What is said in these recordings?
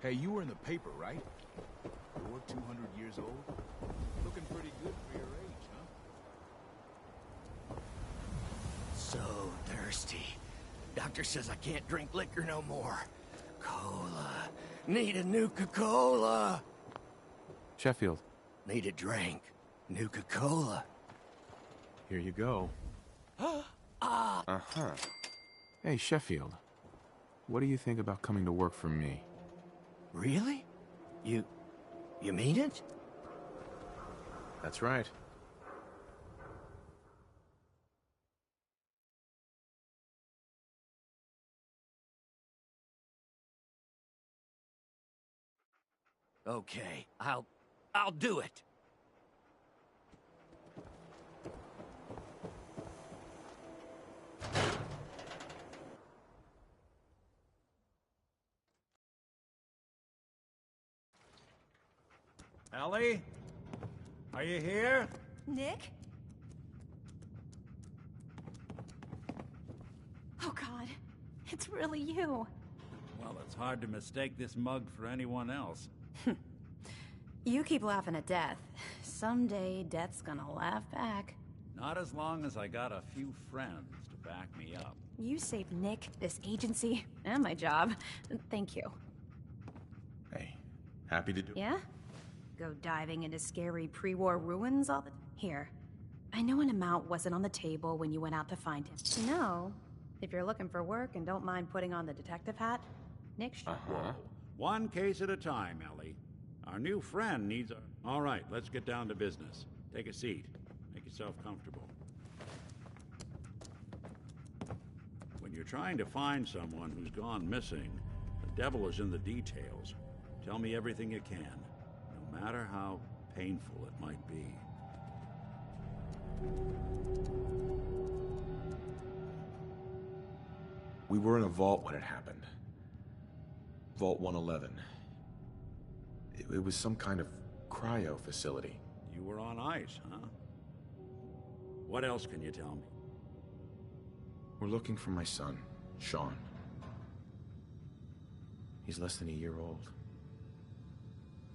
Hey, you were in the paper, right? You're 200 years old? Looking pretty good for your age, huh? So thirsty. Doctor says I can't drink liquor no more. Cola. Need a Nuka-Cola. Sheffield. Need a drink. Nuka-Cola. Here you go. Uh-huh. Hey, Sheffield. What do you think about coming to work for me? Really? You mean it? That's right. Okay, I'll do it. Ellie? Are you here? Nick? Oh God, it's really you. Well, it's hard to mistake this mug for anyone else. You keep laughing at death. Someday, death's gonna laugh back. Not as long as I got a few friends to back me up. You saved Nick, this agency, and my job. Thank you. Hey, happy to do it. Yeah? Go diving into scary pre-war ruins all the... Here. I know an amount wasn't on the table when you went out to find him. No. If you're looking for work and don't mind putting on the detective hat, Nick should... Uh-huh. One case at a time, Ellie. Our new friend needs a... All right, let's get down to business. Take a seat. Make yourself comfortable. When you're trying to find someone who's gone missing, the devil is in the details. Tell me everything you can, no matter how painful it might be. We were in a vault when it happened. Vault 111. It was some kind of cryo facility. You were on ice, huh? What else can you tell me? We're looking for my son, Sean. He's less than a year old.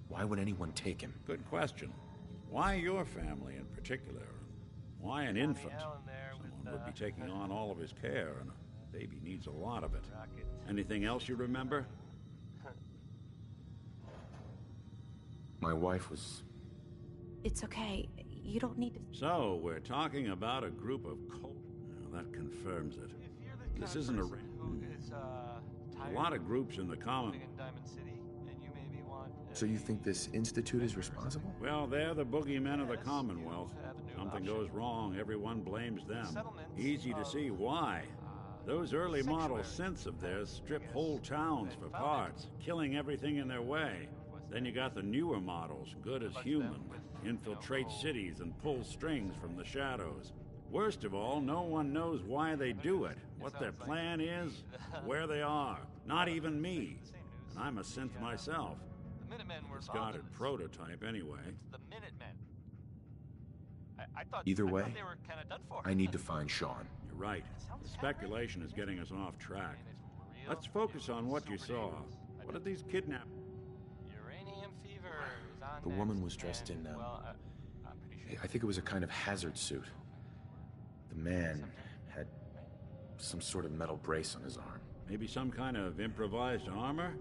Why would anyone take him? Good question. Why your family in particular? Why an infant? Someone would be taking on all of his care, and a baby needs a lot of it. Anything else you remember? My wife was... It's okay. You don't need to... So, we're talking about a group of cult... Now, that confirms it. This isn't a... A lot of groups in the common... So you think this institute is responsible? Well, they're the boogeymen of the Commonwealth. Something goes wrong, everyone blames them. Easy to see why. Those early model synths of theirs strip whole towns for parts, killing everything in their way. Then you got the newer models, good as human, infiltrate cities and pull strings from the shadows. Worst of all, no one knows why they do it, what their plan is, where they are. Not even me. And I'm a synth myself. Discarded prototype, anyway. Either way, I need to find Sean. You're right. The speculation is getting us off track. Let's focus on what you saw. What did these kidnap... The woman was dressed in, I think it was a kind of hazard suit. The man had some sort of metal brace on his arm. Maybe some kind of improvised armor?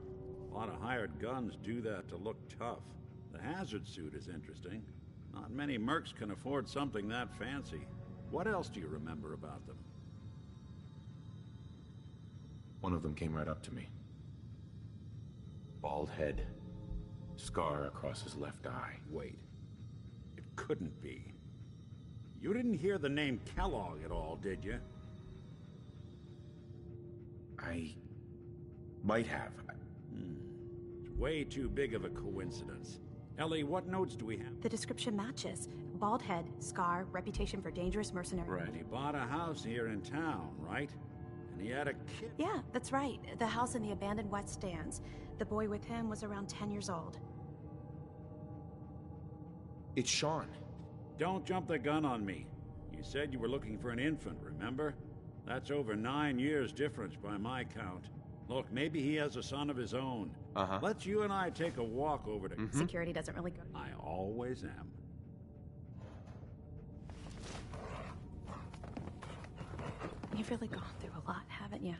A lot of hired guns do that to look tough. The hazard suit is interesting. Not many mercs can afford something that fancy. What else do you remember about them? One of them came right up to me. Bald head. Scar across his left eye. Wait. It couldn't be. You didn't hear the name Kellogg at all, did you? I... might have. It's way too big of a coincidence. Ellie, what notes do we have? The description matches. Bald head, scar, reputation for dangerous mercenary. Right. He bought a house here in town, right? And he had a kid. Yeah, that's right. The house in the abandoned West Stands. The boy with him was around 10 years old. It's Sean. Don't jump the gun on me. You said you were looking for an infant, remember? That's over 9 years difference by my count. Look, maybe he has a son of his own. Uh-huh. Let's you and I take a walk over to... Security doesn't really go. I always am. You've really gone through a lot, haven't you?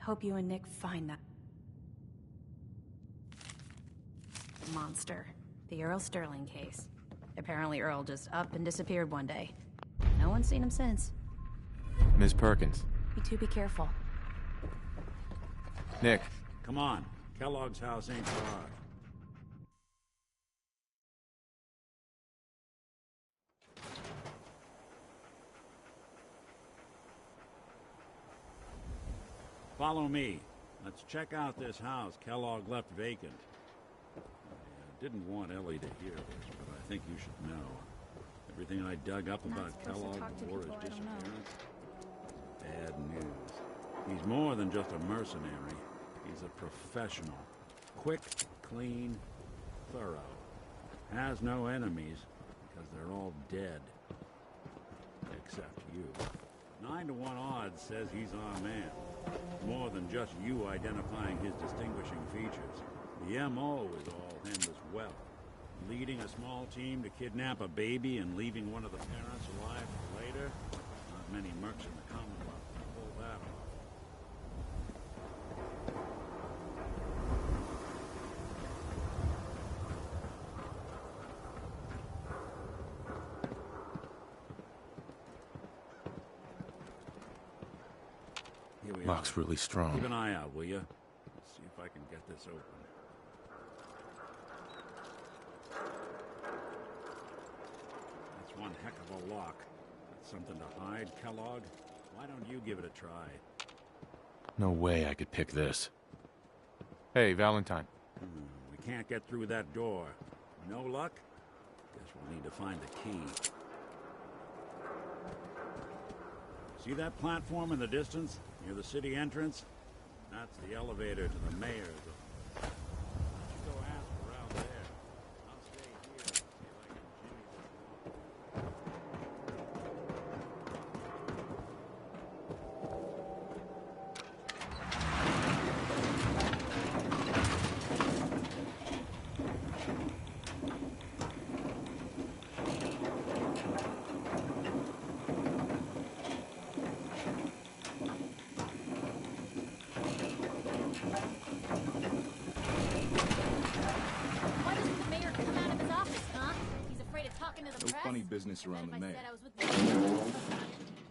Hope you and Nick find that monster. The Earl Sterling case. Apparently Earl just up and disappeared one day. No one's seen him since. Ms. Perkins. You two be careful. Nick. Come on. Kellogg's house ain't far. Follow me. Let's check out this house Kellogg left vacant. I didn't want Ellie to hear this, but I think you should know. Everything I dug up about Kellogg before his disappearance? Bad news. He's more than just a mercenary. He's a professional. Quick, clean, thorough. Has no enemies, because they're all dead. Except you. 9 to 1 odds says he's our man. More than just you identifying his distinguishing features. The M.O. is all him as well. Leading a small team to kidnap a baby and leaving one of the parents alive for later? Not many mercs in the Commonwealth can pull that off. Here we Lock's are. really strong. Keep an eye out, will you? See if I can get this open. That's one heck of a lock. That's something to hide, Kellogg. Why don't you give it a try? No way I could pick this. Hey, Valentine. We can't get through that door. No luck? Guess we'll need to find the key. See that platform in the distance, near the city entrance? That's the elevator to the mayor's office. Why don't you go ask around there? I'll stay here and see if I can jimmy this lock. Why doesn't the mayor come out of his office, huh? He's afraid of talking to the No press? funny business around the And then mayor. if I said I was with the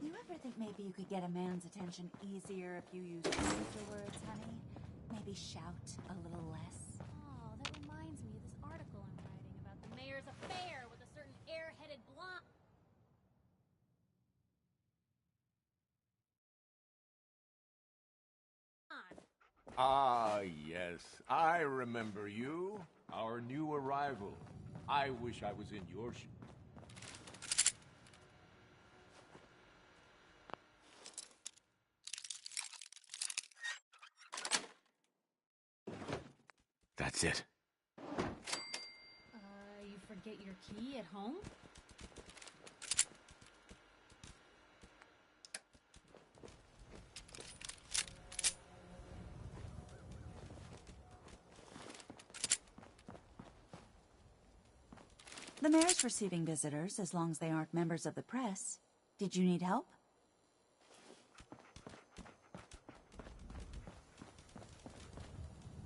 You ever think maybe you could get a man's attention easier if you use softer words, honey? Maybe shout a little less? Oh, that reminds me of this article I'm writing about the mayor's affair with a certain airheaded blonde. Ah, yes. I remember you. Our new arrival. I wish I was in your shoes. That's it. You forget your key at home? The mayor's receiving visitors as long as they aren't members of the press. Did you need help?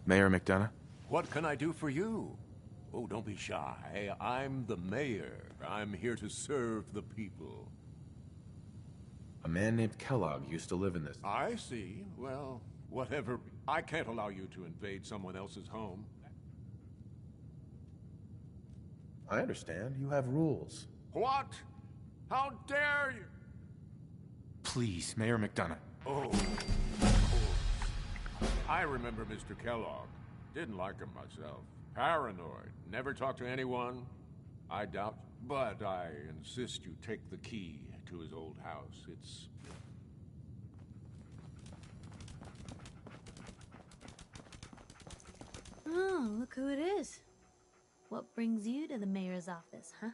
Mayor McDonough? What can I do for you? Oh, don't be shy. I'm the mayor. I'm here to serve the people. A man named Kellogg used to live in this. I see. Well, whatever. I can't allow you to invade someone else's home. I understand. You have rules. What? How dare you? Please, Mayor McDonough. Oh, of course. I remember Mr. Kellogg. Didn't like him myself. Paranoid. Never talked to anyone. I doubt. But I insist you take the key to his old house. It's... Oh, look who it is. What brings you to the mayor's office, huh?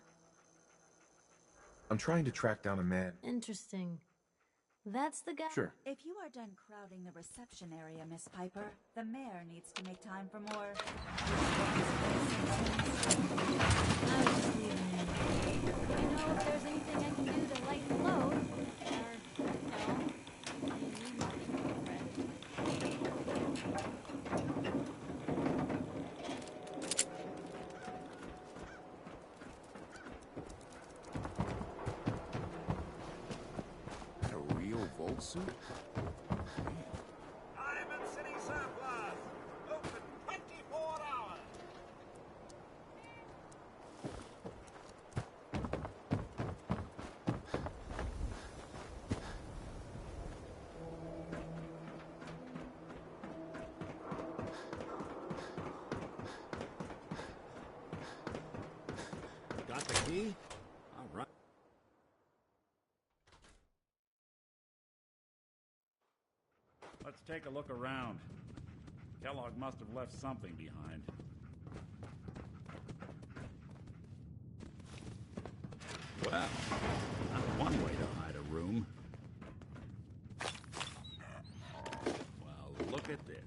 I'm trying to track down a man. Interesting. That's the guy. Sure. If you are done crowding the reception area, Miss Piper, the mayor needs to make time for more. I was just leaving. You know if there's anything I can do to lighten the load? Or, well, you might, Fred. A real Volt suit? Diamond City Surplus! Open 24 hours! Got the key? All right. Let's take a look around. Kellogg must have left something behind. Well, that's one way to hide a room. Well, look at this.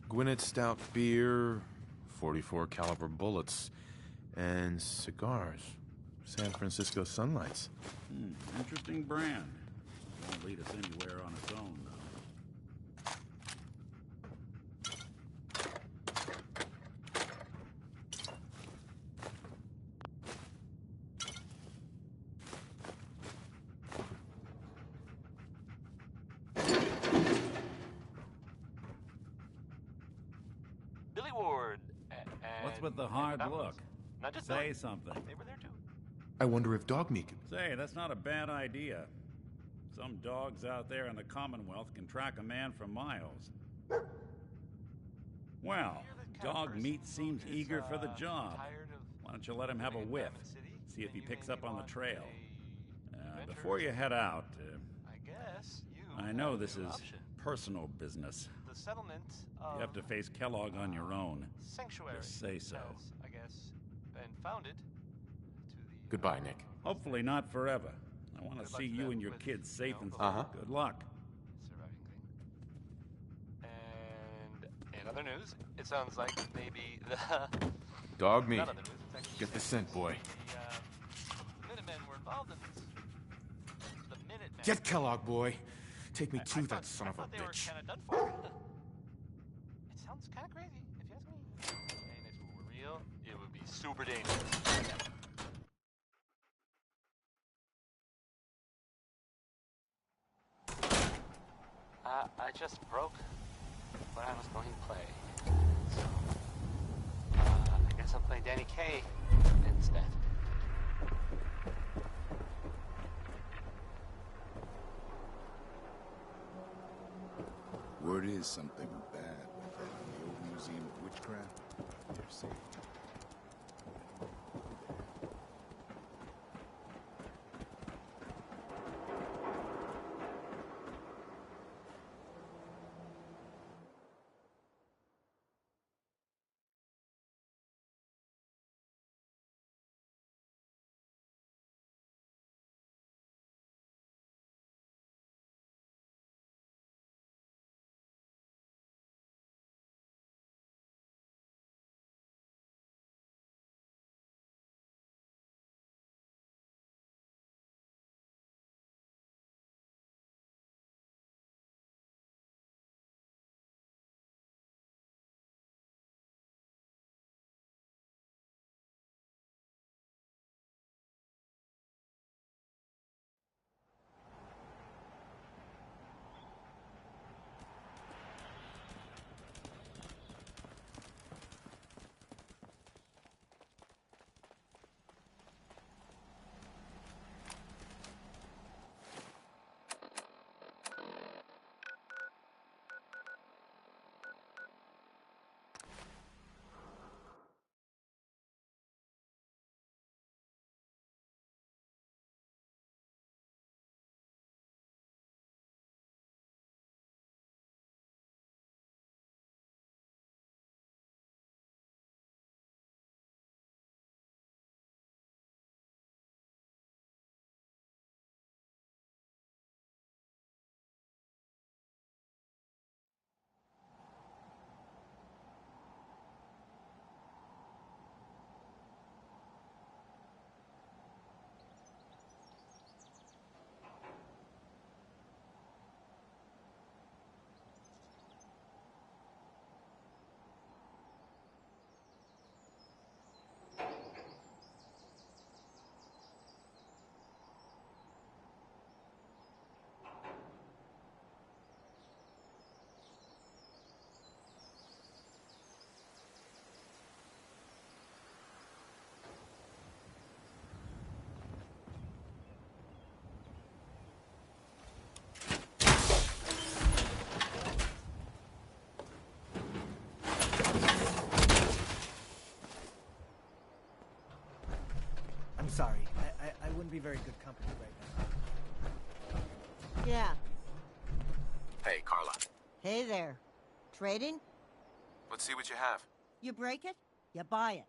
Gwinnett Stout beer, 44 caliber bullets, and cigars. San Francisco Sunlights. Interesting brand. Won't lead us anywhere on its own, though. Billy Ward. What's with the hard look? Not just Say Billy. something. They were there too. I wonder if Dog Meat can... Say, that's not a bad idea. Some dogs out there in the Commonwealth can track a man for miles. Well, Dog Meat seems eager for the job. Why don't you let him have a whiff? See if he picks up on the trail. Before you head out, I guess I know this is personal business. the settlement of You have to face Kellogg on your own. Sanctuary. Just say so. has, I guess, been founded to the Goodbye, Nick. Hopefully not forever. I want to Goodbye see to you them and your with, kids safe and Uh-huh. good luck. surviving thing. And in other news, it sounds like maybe the Dog Meat. not other news. It's actually Get the scent, boy. the Minutemen were involved in this. The Minutemen. Get Kellogg, boy. Take me I to thought- that son I of a thought they were bitch. kind of done for. It sounds kind of crazy, if you ask me. And if it were real, it would be super dangerous. I just broke what I was going to play. So, I guess I'll play Danny Kaye instead. Word is something bad went down in the old Museum of Witchcraft. They're saying I'm sorry. I wouldn't be very good company right now. Yeah. Hey, Carla. Hey there. Trading? Let's see what you have. You break it, you buy it.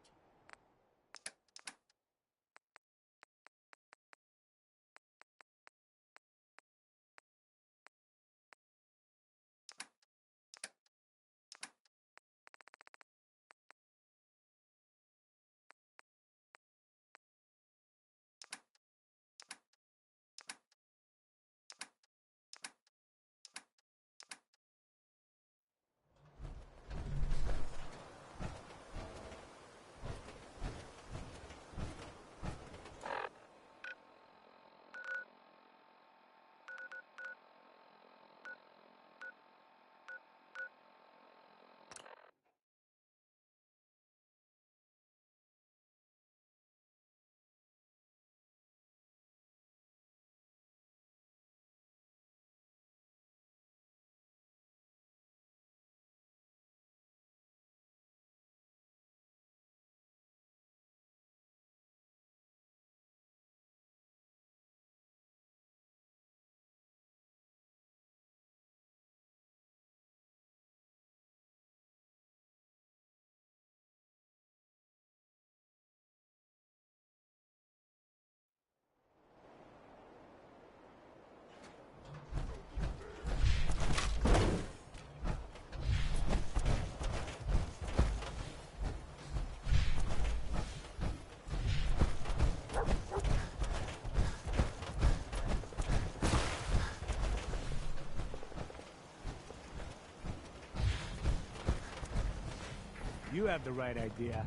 You have the right idea.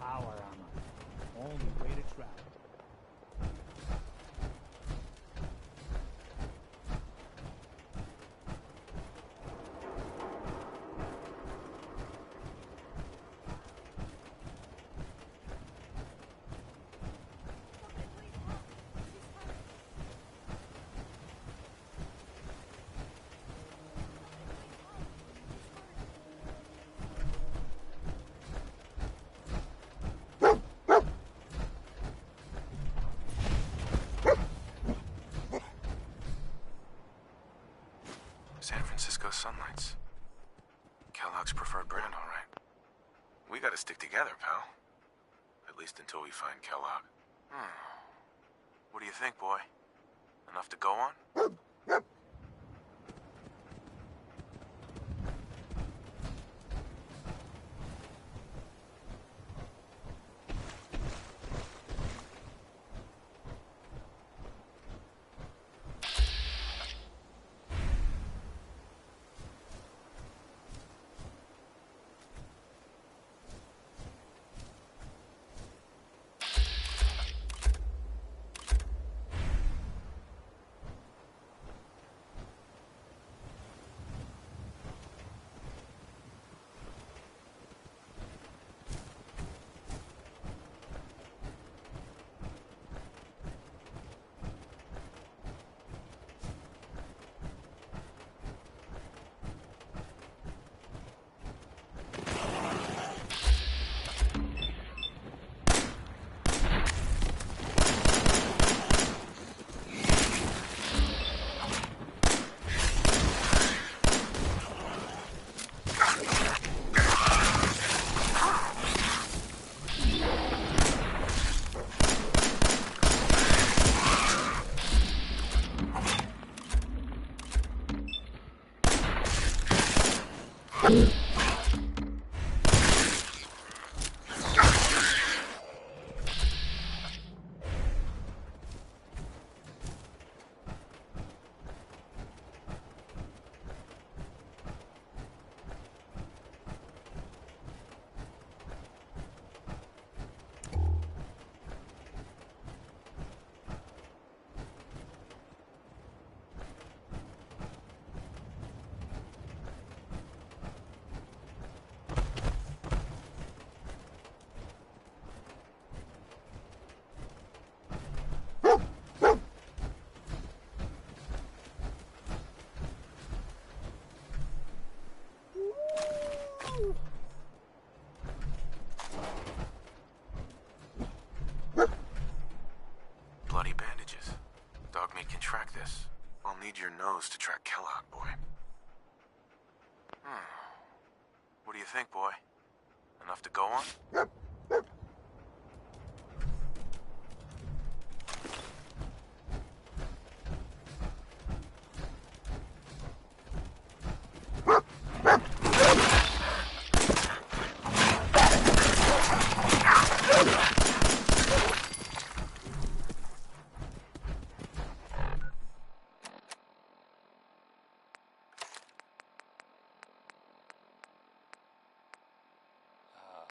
Power armor. Only way to travel. San Francisco Sunlights. Kellogg's preferred brand, all right. We gotta stick together, pal. At least until we find Kellogg. What do you think, boy? Enough to go on? track this, I'll need your nose to track Kellogg, boy. What do you think, boy? Enough to go on?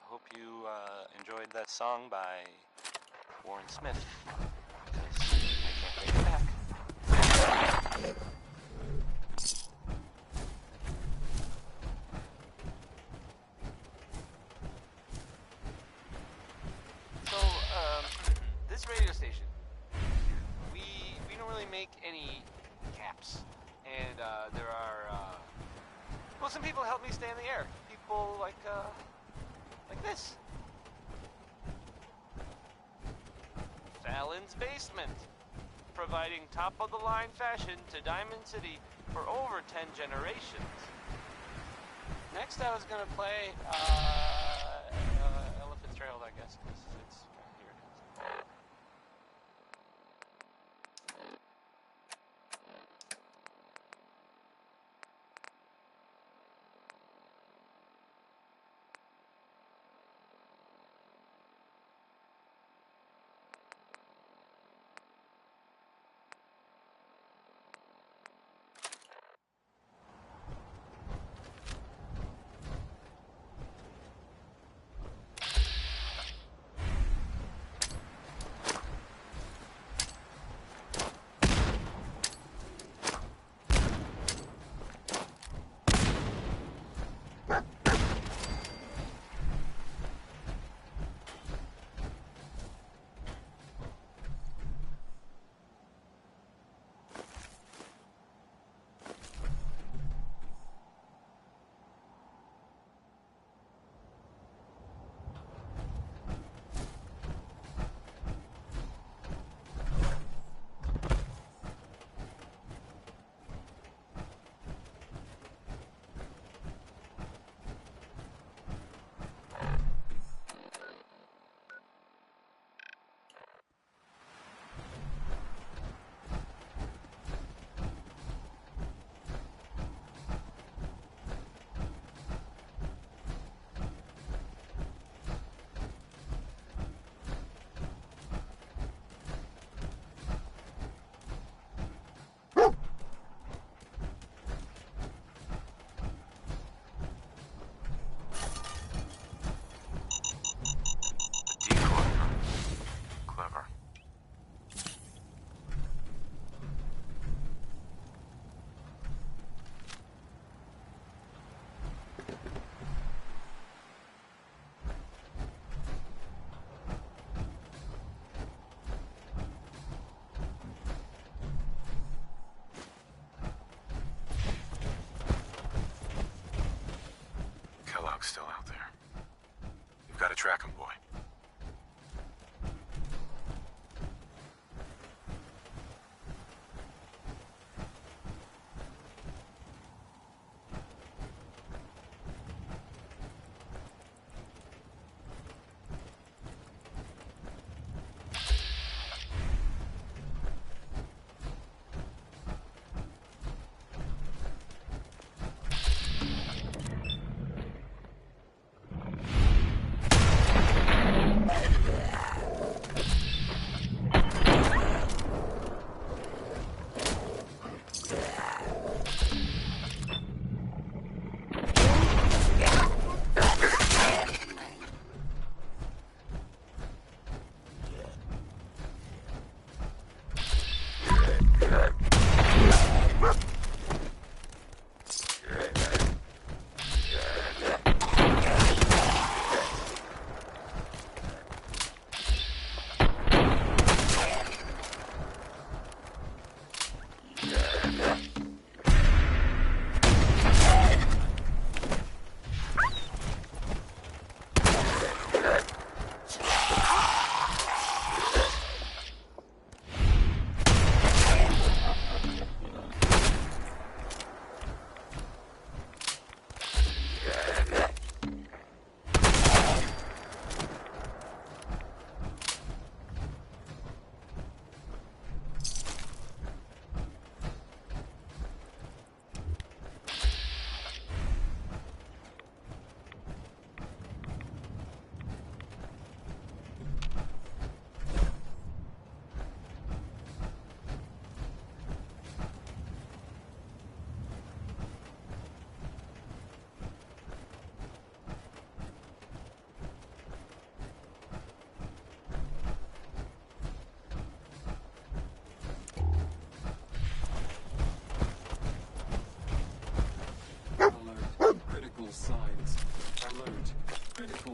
Hope you enjoyed that song by Warren Smith, because I can't take it back. So, this radio station, we don't really make any caps, and there are, well, some people help me stay in the air. People like this. Fallon's Basement, providing top-of-the-line fashion to Diamond City for over 10 generations. Next, I was gonna play Ella Fitzgerald, I guess, because it's here it is.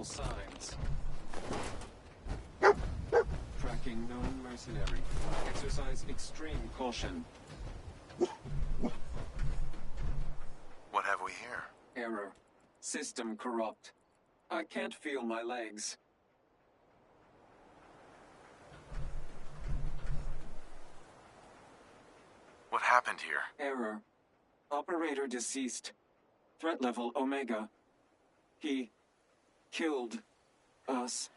signs. Tracking known mercenary. Exercise extreme caution. What have we here? Error. System corrupt. I can't feel my legs. What happened here? Error. Operator deceased. Threat level Omega. He killed us.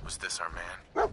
Was this our man?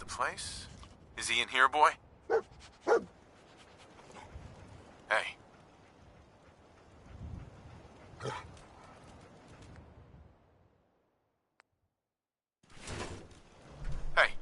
Place? Is he in here, boy? Hey. Hey.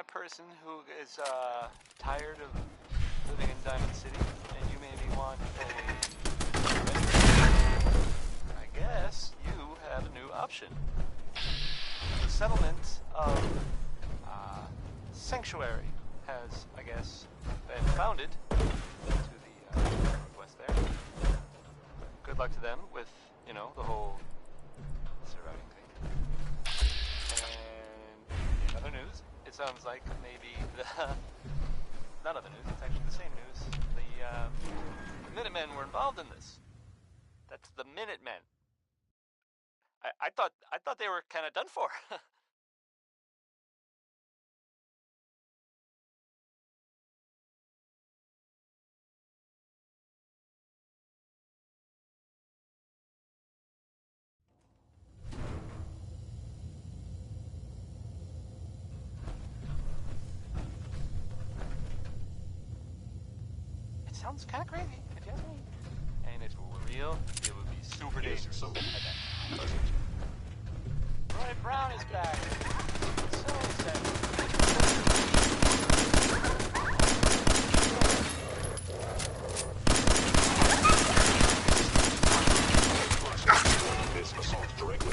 Person who is tired of living in Diamond City, and you maybe want a... I guess you have a new option. the settlement of Sanctuary has, I guess, been founded to the northwest there. Good luck to them with, you know, the whole surviving thing. And in other news, it sounds like maybe the not other news, it's actually the same news. The Minutemen were involved in this. That's the Minutemen. I thought they were kind of done for. It sounds kind of crazy, if you ask me. And if it were real, it would be super dangerous. I bet. Roy Brown is back. So excited. This assault directly.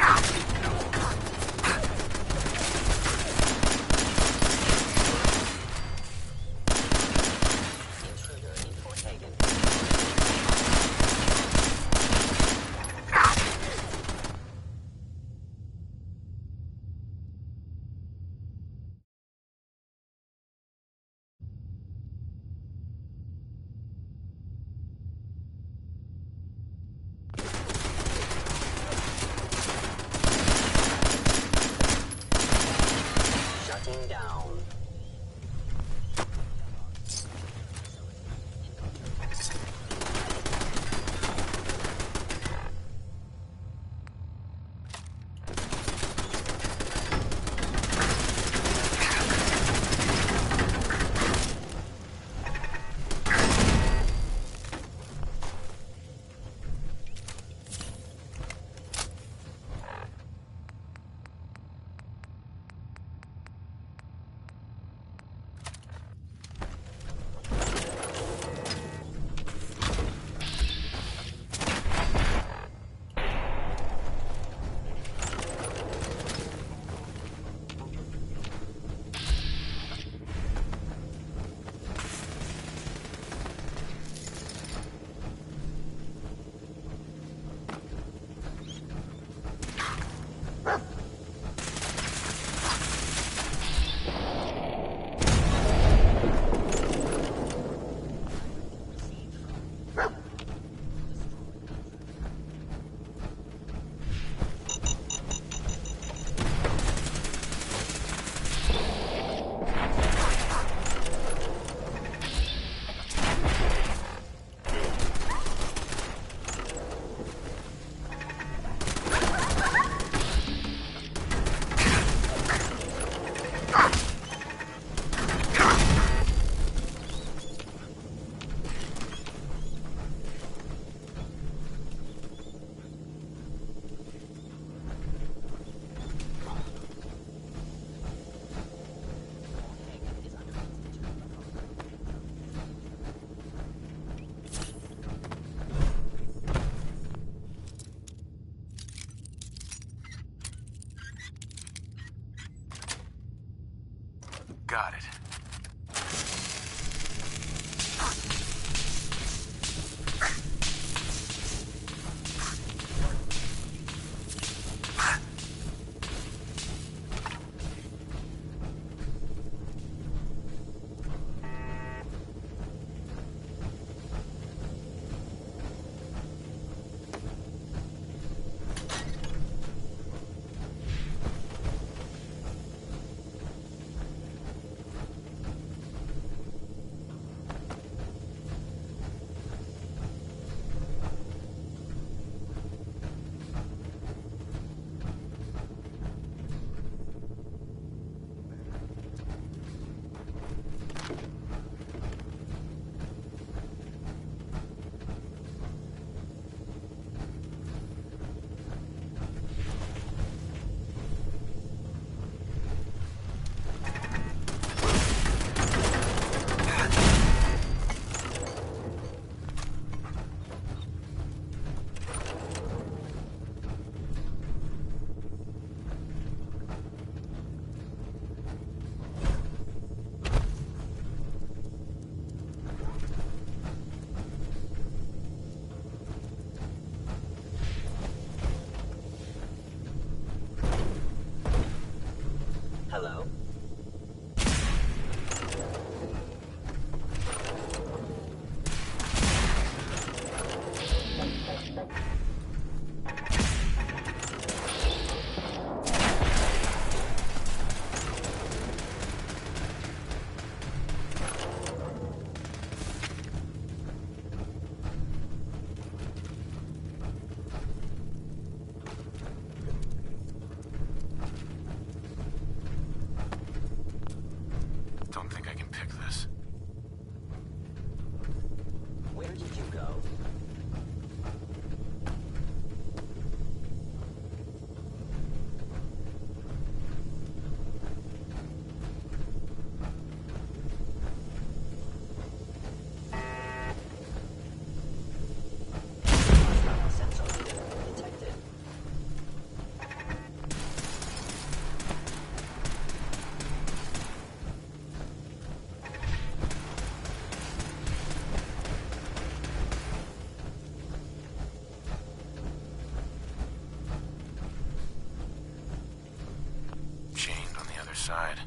side.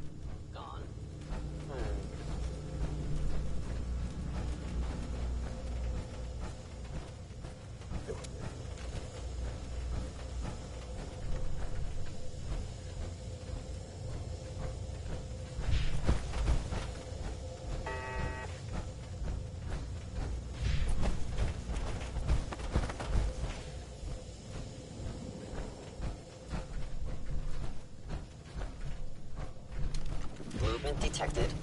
Gone. Movement detected.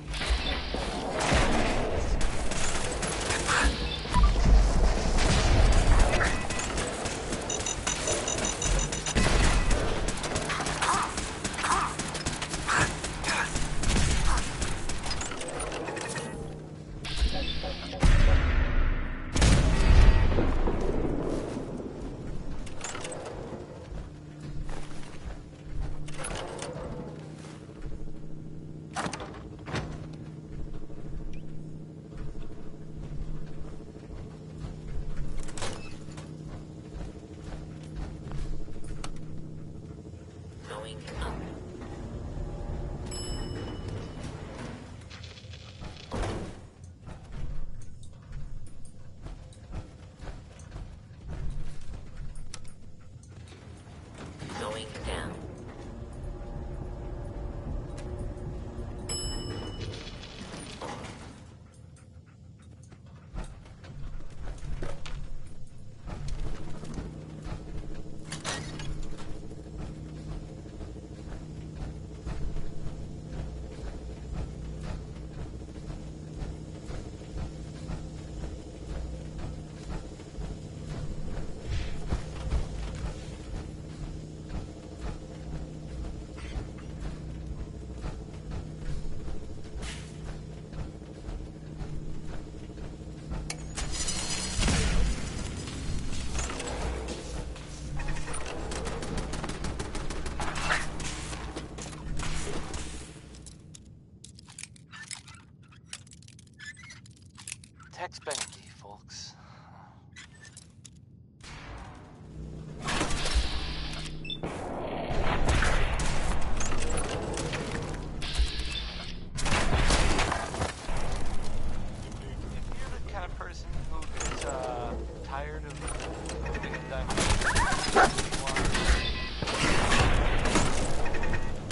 Going up. Going down. Tex Beneke, folks. If you're the kind of person who is tired of living in diamond,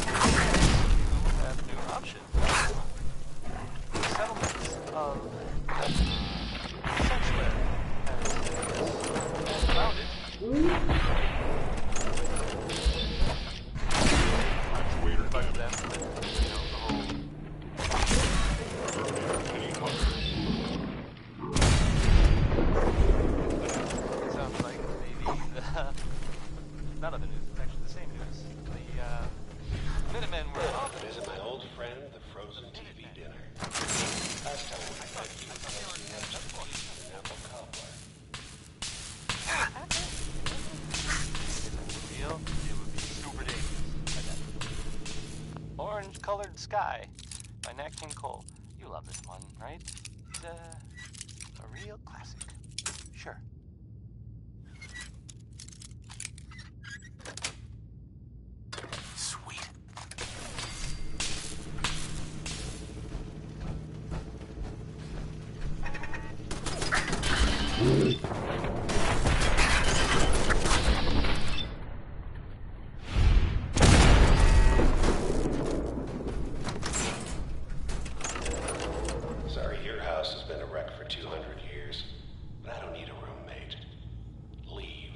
you have new options. Settlements of sanctuary has found it. Weird by them, but you know, the whole sounds like maybe none of the news is actually the same news. The Minutemen were Visit my old friend, the frozen TV dinner. Last time I met you, I was an apple cobbler. Real, it would be super dangerous. Orange Colored Sky by Nat King Cole. You love this one, right? It's a real classic. Sure. Sweet. Sorry, your house has been a wreck for 200 years, but I don't need a roommate. Leave.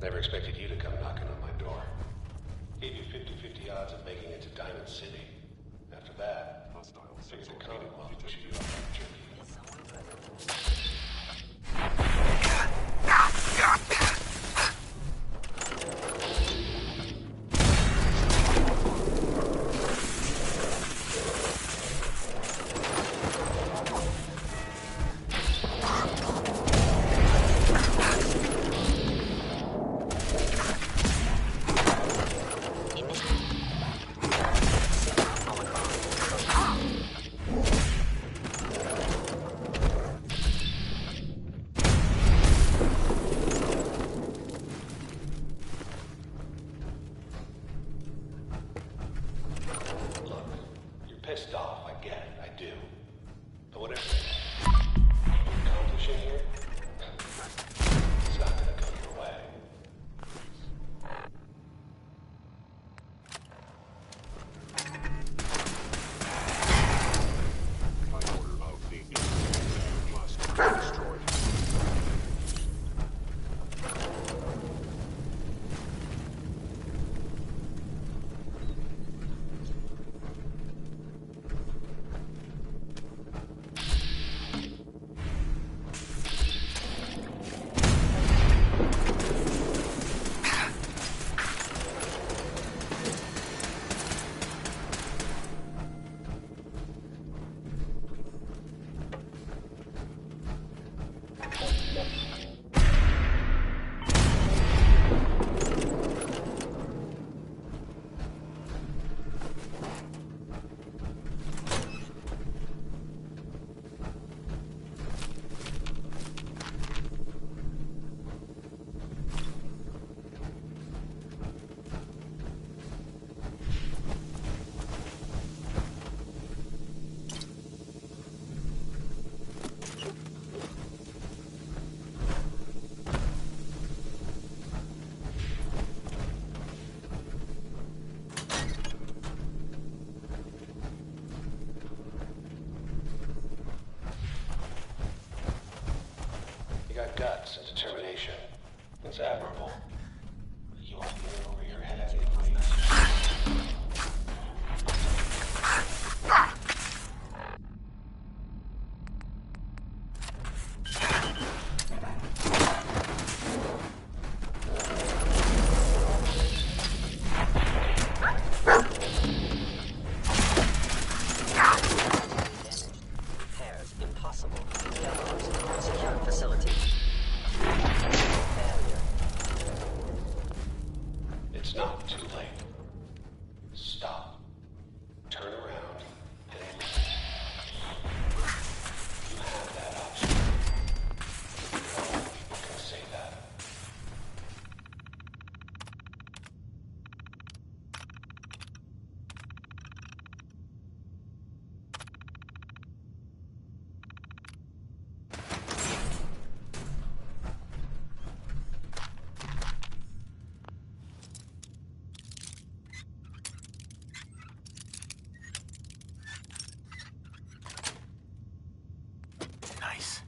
Never expected you to come knocking on my door. Gave you 50-50 odds of making it to Diamond City. After that, figured the cleaning well push you up like jerky. and determination. It's admirable. You are in over your head. It's not too late. Stop. Turn around and listen. You have that option. No people can say that. Nice.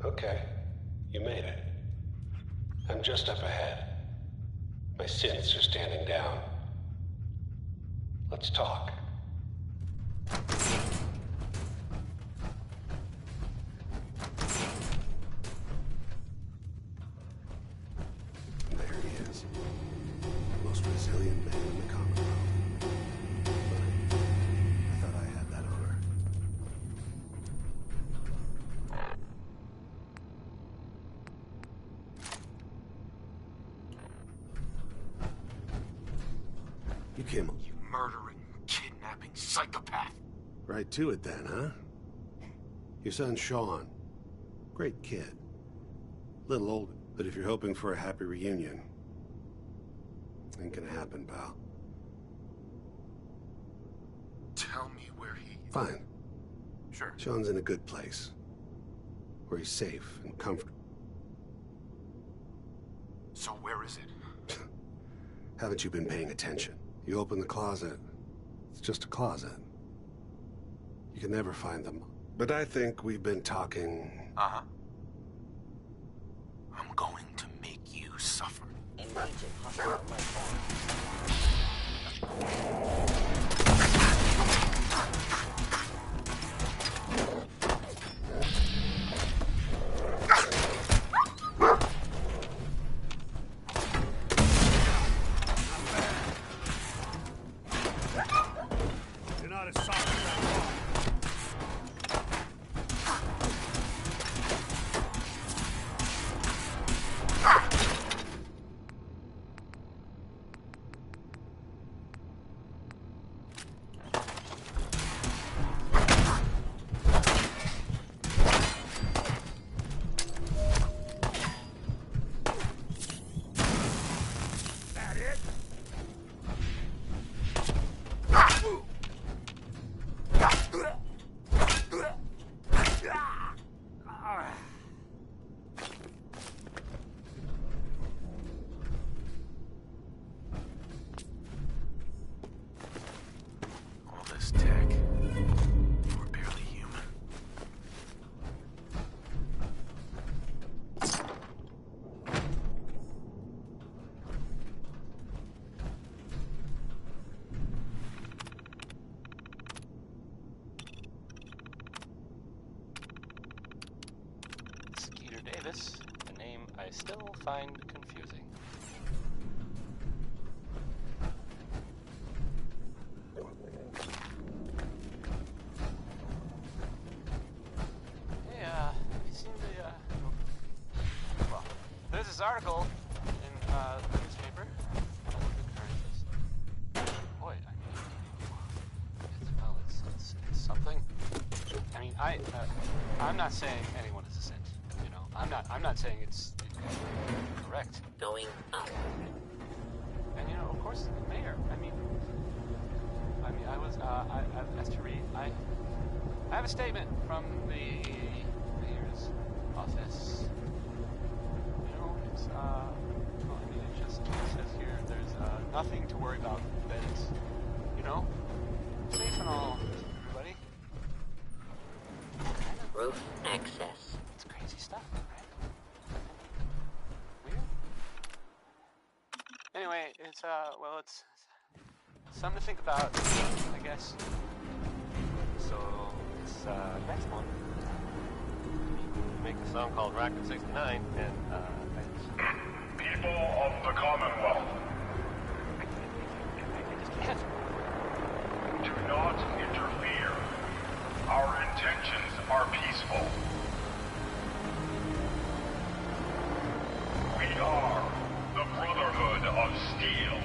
Okay, you made it. I'm just up ahead. My synths are standing down. Let's talk. There he is. The most resilient man in the Commonwealth. I thought I had that honor. You came You murdering, kidnapping psychopath. right to it then, huh? Your son Sean. Great kid. Little old, but if you're hoping for a happy reunion, ain't gonna happen, pal. Tell me where he... Fine. Sure. Sean's in a good place. Where he's safe and comfortable. So where is it? Haven't you been paying attention? You open the closet, it's just a closet. You can never find them. But I think we've been talking... Uh-huh. I'm going to make you suffer. Engaging hostile life form. You're not as soft as I thought. Chris, a name I still find confusing. Hey, have you seen the, well, there's this article in, the newspaper. Boy, I mean, it's something. I mean, I'm not saying anyone is a saint, you know. I'm not saying it's correct. Going up. And you know, of course, the mayor. I mean, I was, as to read, I have a statement from the mayor's office. You know, it's, well, I mean, it says here, there's, nothing to worry about. That it's, you know, safe and all, everybody. Roof access. It's crazy stuff, right? Weird. Anyway, it's, well, it's something to think about, I guess. So, this, next one, make a song called Rocket 69, and, People of the Commonwealth. I just can't. Do not interfere. Our intentions are peaceful. We are the Brotherhood of Steel.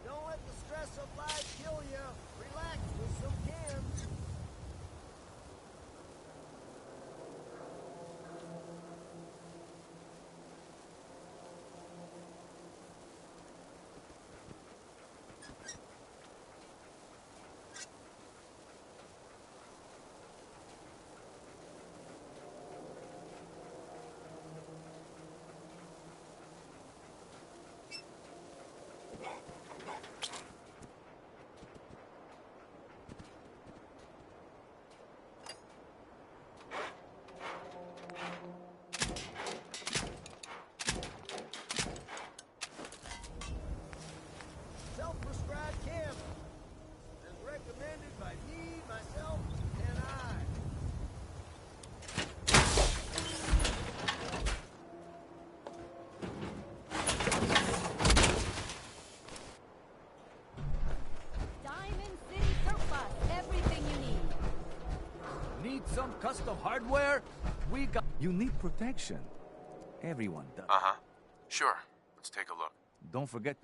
Don't let the stress of life kill you. Relax with some cans. Self-prescribed cannabis. As recommended by me, myself, and I. Diamond City Surplus. Everything you need. Need some custom hardware? We got... You need protection. Everyone does. Uh-huh. Sure. Let's take a look. Don't forget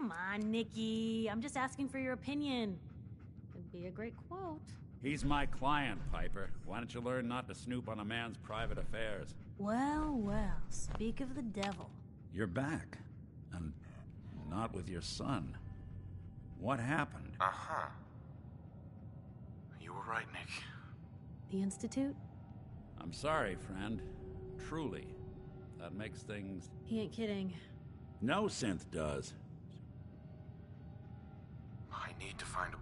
Come on, Nikki. I'm just asking for your opinion. It'd be a great quote. He's my client, Piper. Why don't you learn not to snoop on a man's private affairs? Well, well, speak of the devil. You're back. And not with your son. What happened? Uh-huh. You were right, Nick. The Institute? I'm sorry, friend. Truly. That makes things... He ain't kidding. No synth does. I need to find a...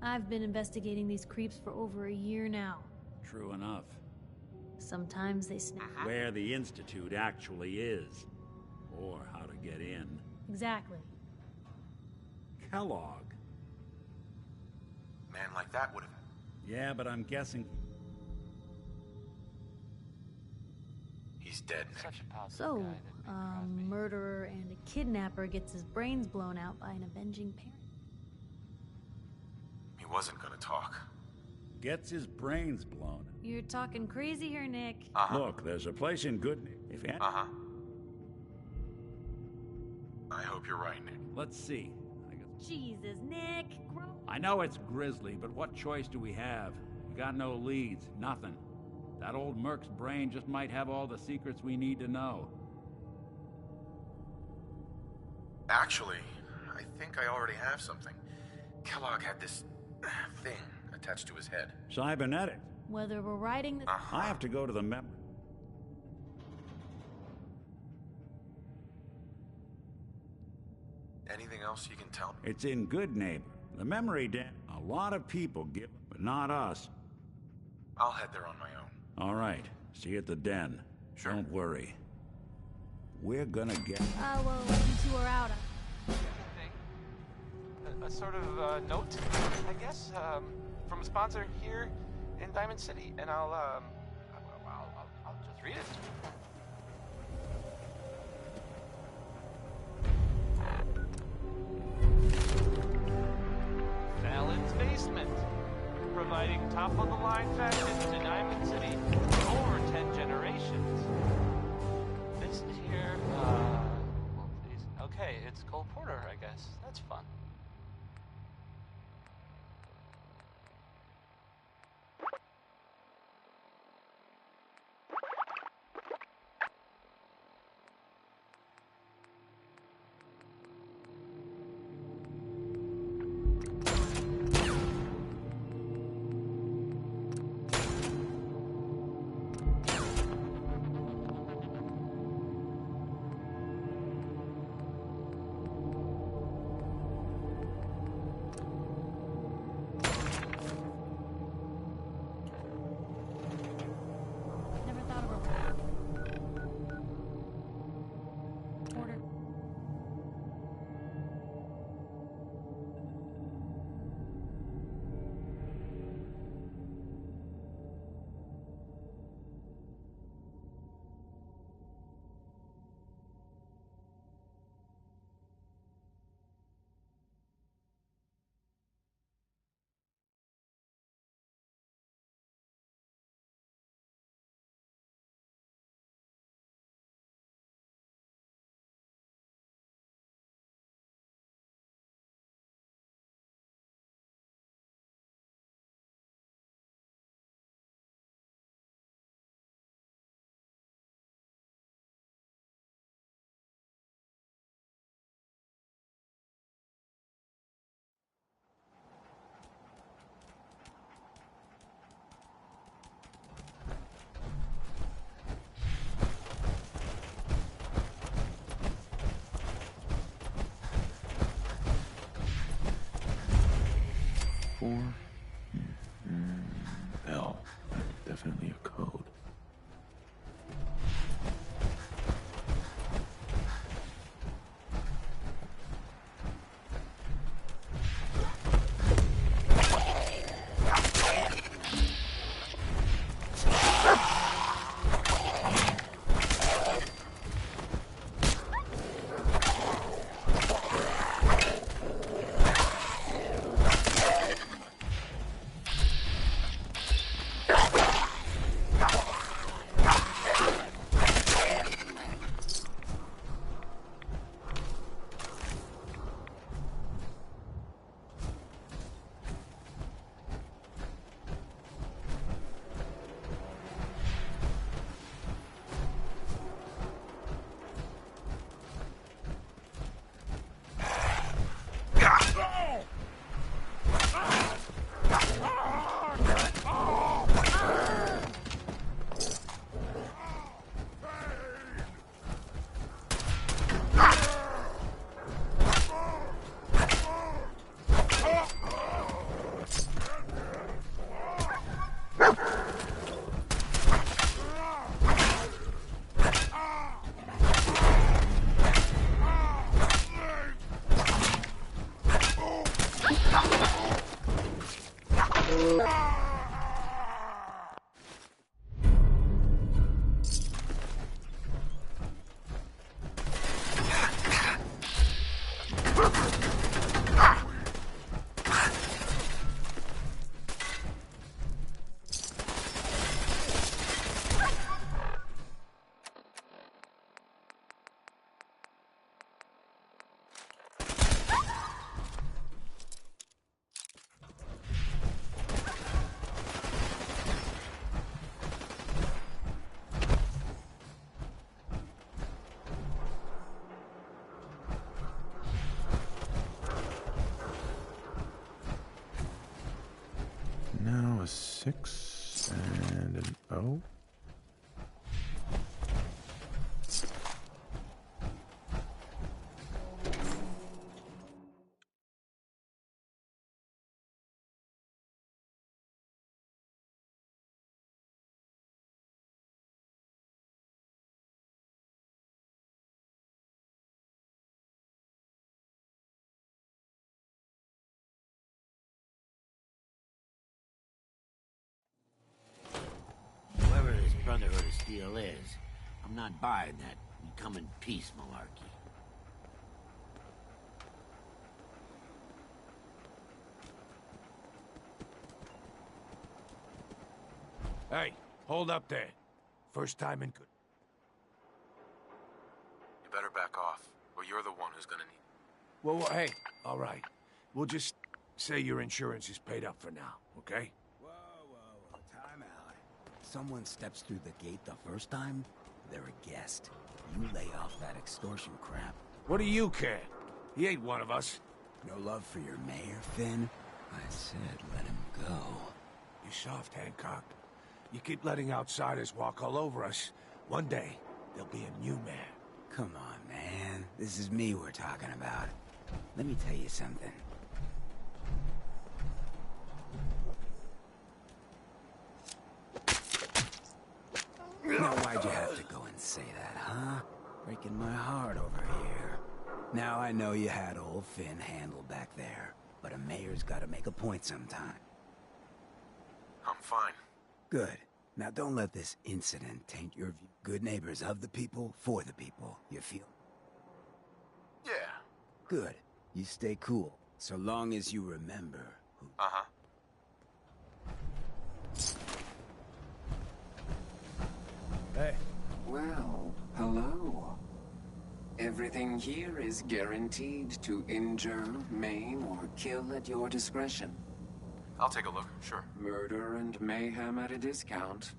I've been investigating these creeps for over a year now. True enough. Sometimes they snap. Where the Institute actually is. Or how to get in. Exactly. Kellogg. Man like that would have... Yeah, but I'm guessing... He's dead, Nick. So, a murderer and a kidnapper gets his brains blown out by an avenging parent. He wasn't gonna talk. Gets his brains blown. You're talking crazy here, Nick. Look, there's a place in Good... If you... I hope you're right, Nick. Let's see. Jesus, Nick. I know it's grisly, but what choice do we have? We got no leads, nothing. That old Merc's brain just might have all the secrets we need to know. Actually, I think I already have something. Kellogg had this thing attached to his head. Cybernetics. Whether we're riding the... I have to go to the Anything else you can tell me? It's in Good Neighbor. The memory den. A lot of people give, but not us. I'll head there on my own. All right. See you at the den. Sure. Don't worry. We're gonna get... well, you two are out. A sort of note, I guess, from a sponsor here in Diamond City, and I'll just read it. Fallon's Basement, providing top-of-the-line fashion to Diamond City for over 10 generations. This here, okay, it's Cole Porter, I guess. That's fun. Bell. Definitely a code. 6 and an O. Whoever this Brotherhood of Steel is, I'm not buying that we come in peace malarkey. Hey, hold up there. First time in good. You better back off, or you're the one who's gonna need... Well, hey, all right. We'll just say your insurance is paid up for now, okay? Whoa, time out. Someone steps through the gate the first time, they're a guest. You lay off that extortion crap. What do you care? He ain't one of us. No love for your mayor, Finn? I said let him go. You soft, Hancock. You keep letting outsiders walk all over us. One day, there'll be a new mayor. Come on, man. This is me we're talking about. Let me tell you something. Now, why'd you have to go and say that, huh? Breaking my heart over here. Now I know you had old Finn handled back there, but a mayor's gotta make a point sometime. I'm fine. Good. Now don't let this incident taint your view. Good neighbors of the people, for the people. You feel? Yeah. Good. You stay cool, so long as you remember who... Uh-huh. Hey. Well, hello. Everything here is guaranteed to injure, maim, or kill at your discretion. I'll take a look, sure. Murder and mayhem at a discount.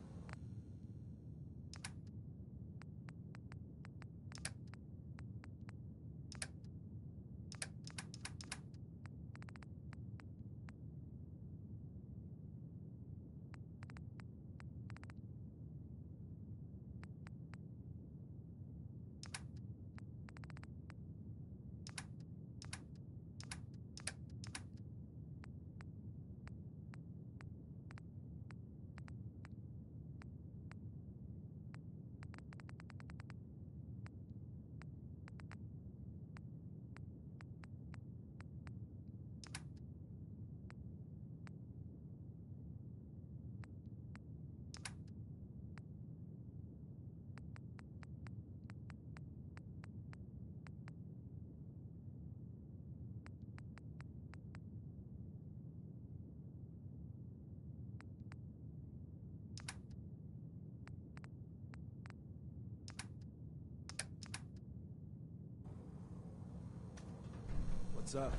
What's up?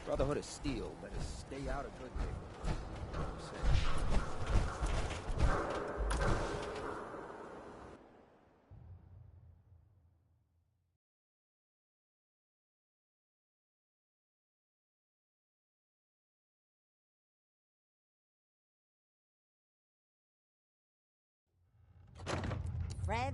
Brotherhood of Steel better stay out of good neighborhoods. Fred,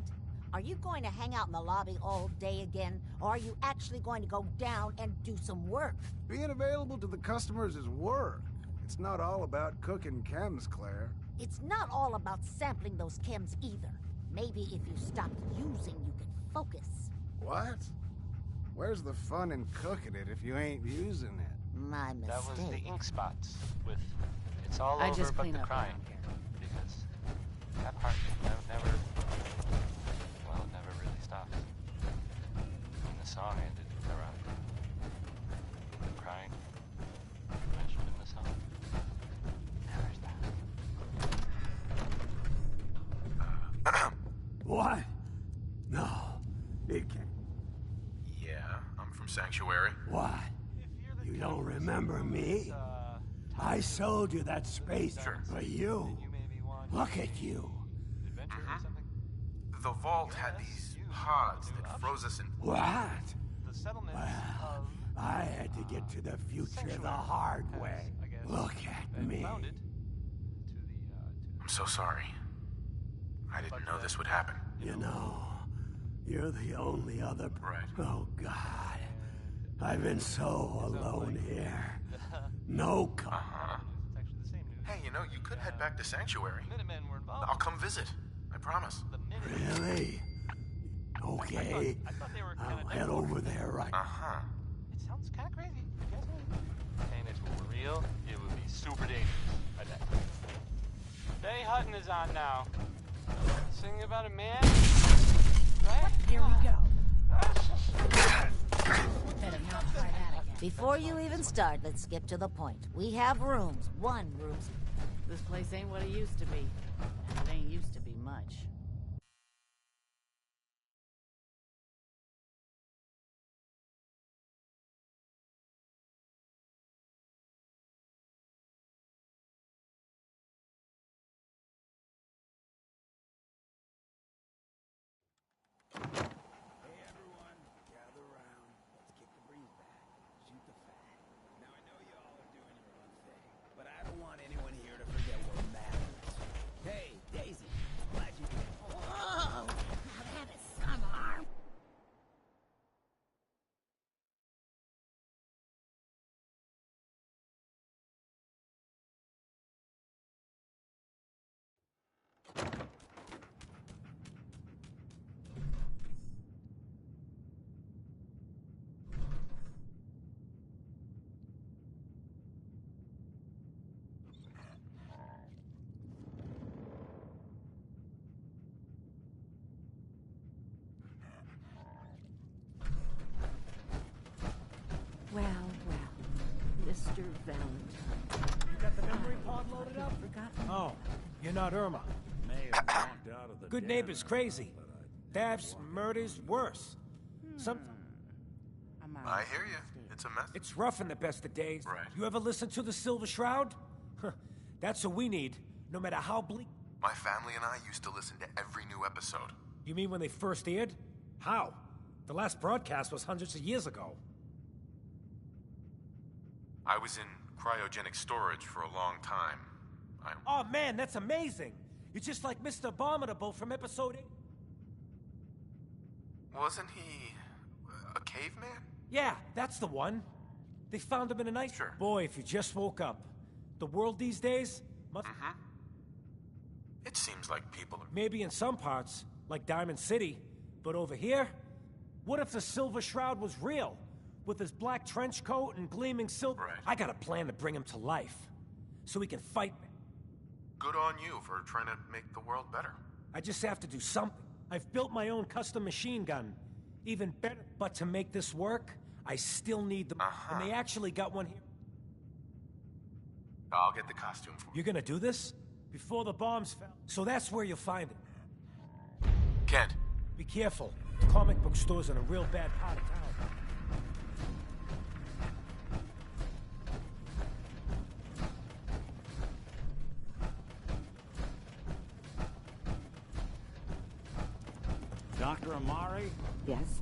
are you going to hang out in the lobby all day again, or are you actually going to go down and do some work? Being available to the customers is work. It's not all about cooking chems, Claire. It's not all about sampling those chems either. Maybe if you stopped using, you could focus. What? Where's the fun in cooking it if you ain't using it? My mistake. That was the ink spots with it's all I over just but clean the up crying. around here. Because that part never well, it never really stopped. When the song ended around the crying mentioned in the song. There's that. What? No, it can't. Yeah, I'm from Sanctuary. What? You don't remember me? I sold you that space for you. Look at you. Adventure or something? The vault had these pods that froze us in. What? The settlements of... I had to get to the future the hard way. Look at me. I'm so sorry. I didn't know this would happen. You know, you're the only other... Right. Oh, God. I've been so alone here. No Hey, you know, you could head back to Sanctuary. I'll come visit. I promise. Really? Okay. I'll head over there right... It sounds kind of crazy. You guys know? Saying it were real, it would be super dangerous. I bet. Benny Hutton is on now. Singing about a man. Right? Here we go. Before you even start, let's skip to the point. We have rooms. One room. This place ain't what it used to be. And it ain't used to be much. Well, Mr. Valentine. You got the memory pod loaded up? Oh, you're not Irma. Good neighbors crazy. Thefts, murders, worse. I hear you. It's a mess. It's rough in the best of days. Right. You ever listen to the Silver Shroud? That's what we need, no matter how bleak. My family and I used to listen to every new episode. You mean when they first aired? How? The last broadcast was hundreds of years ago. I was in cryogenic storage for a long time. Oh man, that's amazing! You're just like Mr. Abominable from episode 8. Wasn't he a caveman? Yeah, that's the one. They found him in a night. Sure. Boy, if you just woke up. The world these days must... It seems like people are... Maybe in some parts, like Diamond City. But over here? What if the Silver Shroud was real? With his black trench coat and gleaming silver... Right. I got a plan to bring him to life. So he can fight me. Good on you for trying to make the world better. I just have to do something. I've built my own custom machine gun. Even better. But to make this work, I still need the... And they actually got one here. I'll get the costume for you. You're gonna do this? Before the bombs fell. So that's where you'll find it. Kent. Be careful. The comic book store's in a real bad part of town. Dr. Amari? Yes?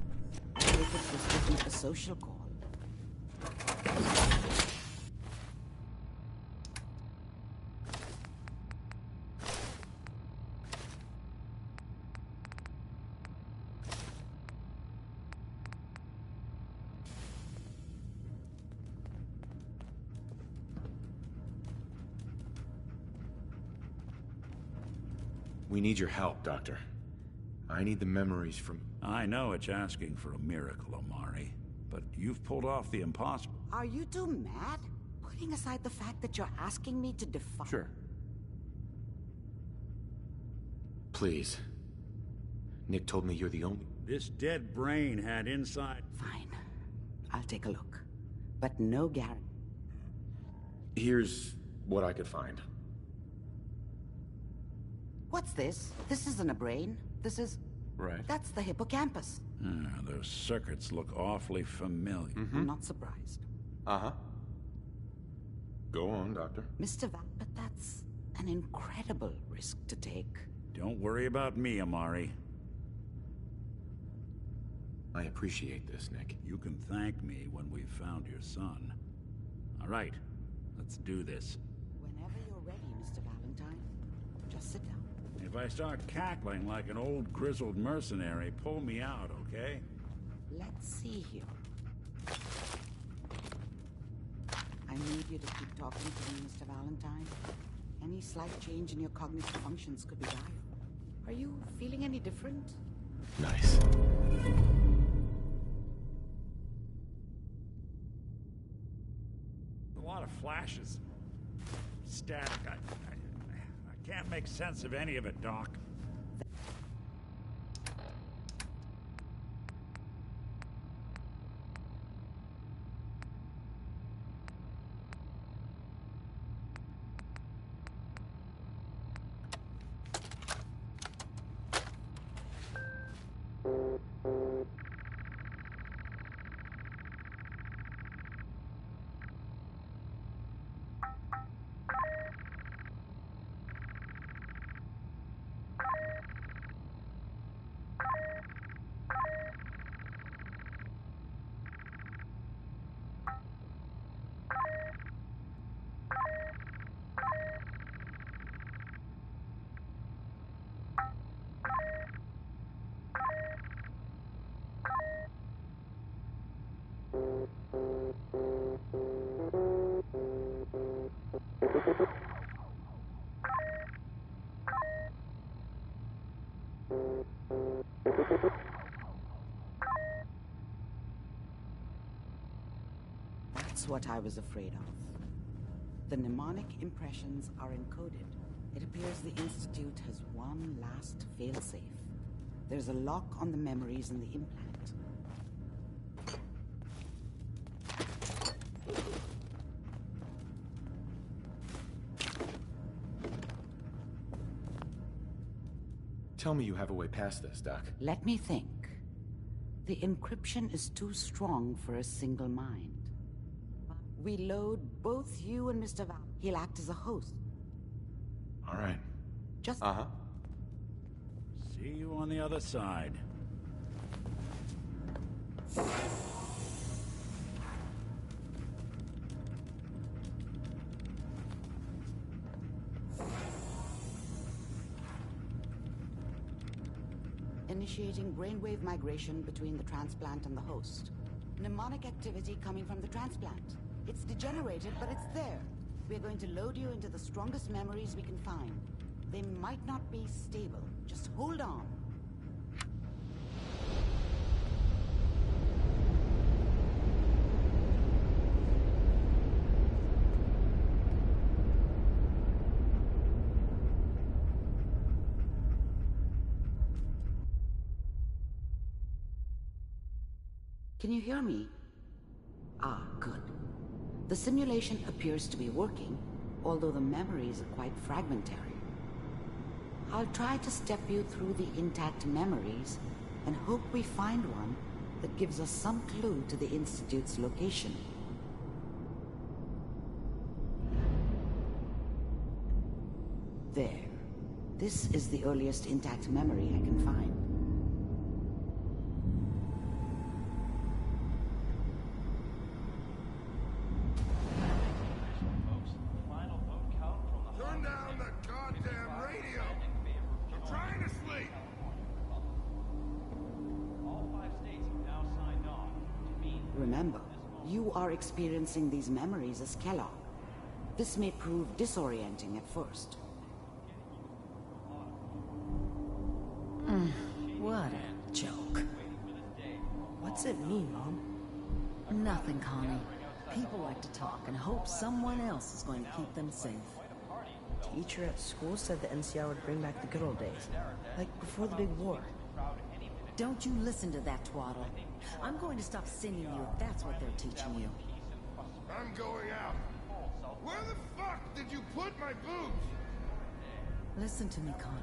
I take it this isn't a social call. We need your help, Doctor. I need the memories from... I know it's asking for a miracle, Amari, but you've pulled off the impossible. Are you two mad? Putting aside the fact that you're asking me to defy... Sure. Please. Nick told me you're the only... This dead brain had inside... Fine. I'll take a look. But no guarantee. Here's what I could find. What's this? This isn't a brain. This is... Right. That's the hippocampus. Those circuits look awfully familiar. I'm not surprised. Uh-huh. Go on, Doctor. Mr. But that's... An incredible risk to take. Don't worry about me, Amari. I appreciate this, Nick. You can thank me when we've found your son. All right, let's do this. Whenever you're ready, Mr. Valentine. Just sit down. If I start cackling like an old grizzled mercenary, pull me out, okay? Let's see here. I need you to keep talking to me, Mr. Valentine. Any slight change in your cognitive functions could be dire. Are you feeling any different? Nice. A lot of flashes. Static. I can't make sense of any of it, Doc. That's what I was afraid of. The mnemonic impressions are encoded. It appears the Institute has one last failsafe. There's a lock on the memories in the implant. Tell me you have a way past this, Doc. Let me think. The encryption is too strong for a single mind. We load both you and Mr. Val. He'll act as a host. All right. Just... See you on the other side. Initiating brainwave migration between the transplant and the host. Mnemonic activity coming from the transplant. It's degenerated, but it's there. We're going to load you into the strongest memories we can find. They might not be stable. Just hold on. Can you hear me? Ah, good. The simulation appears to be working, although the memories are quite fragmentary. I'll try to step you through the intact memories and hope we find one that gives us some clue to the Institute's location. There. This is the earliest intact memory I can find. Turn down the goddamn radio! I'm trying to sleep! All 5 states have now signed on to mean... Remember, you are experiencing these memories as Kellogg. This may prove disorienting at first. What a joke. What's it mean, Mom? Nothing, Connie. People like to talk and hope someone else is going to keep them safe. Teacher at school said the NCR would bring back the good old days, like before the big war. Don't you listen to that twaddle. I'm going to stop singing you if that's what they're teaching you. I'm going out. Where the fuck did you put my boobs? Listen to me, Connie.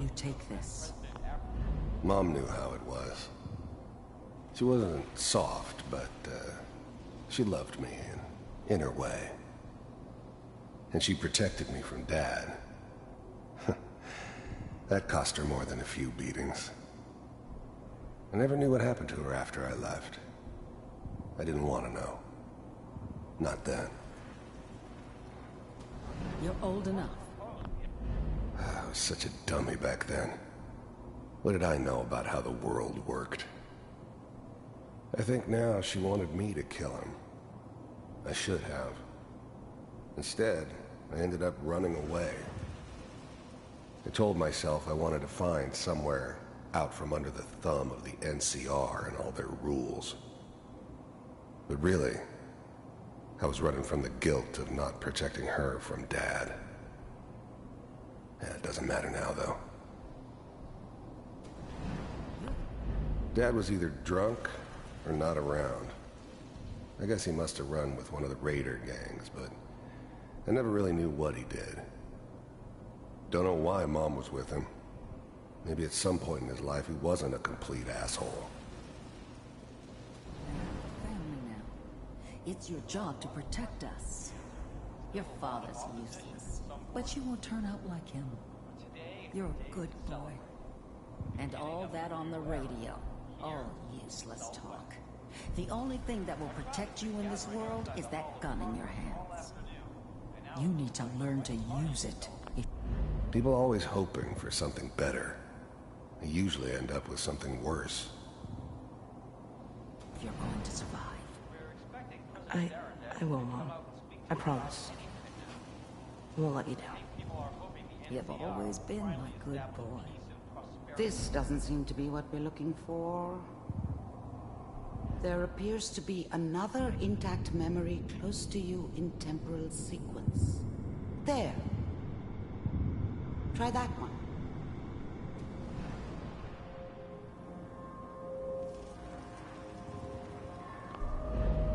You take this. Mom knew how it was. She wasn't soft, but she loved me in her way. And she protected me from Dad. That cost her more than a few beatings. I never knew what happened to her after I left. I didn't want to know. Not then. You're old enough. I was such a dummy back then. What did I know about how the world worked? I think now she wanted me to kill him. I should have. Instead, I ended up running away. I told myself I wanted to find somewhere out from under the thumb of the NCR and all their rules. But really, I was running from the guilt of not protecting her from Dad. Yeah, it doesn't matter now, though. Dad was either drunk or not around. I guess he must have run with one of the raider gangs, but I never really knew what he did. Don't know why Mom was with him. Maybe at some point in his life he wasn't a complete asshole. Family now. It's your job to protect us. Your father's useless, but you won't turn out like him. You're a good boy. And all that on the radio, all useless talk. The only thing that will protect you in this world is that gun in your hands. You need to learn to use it. People always hoping for something better. They usually end up with something worse. You're going to survive. I will, Mom. I promise. I won't let you down. You've always been my good boy. This doesn't seem to be what we're looking for. There appears to be another intact memory close to you in temporal sequence. There. Try that one.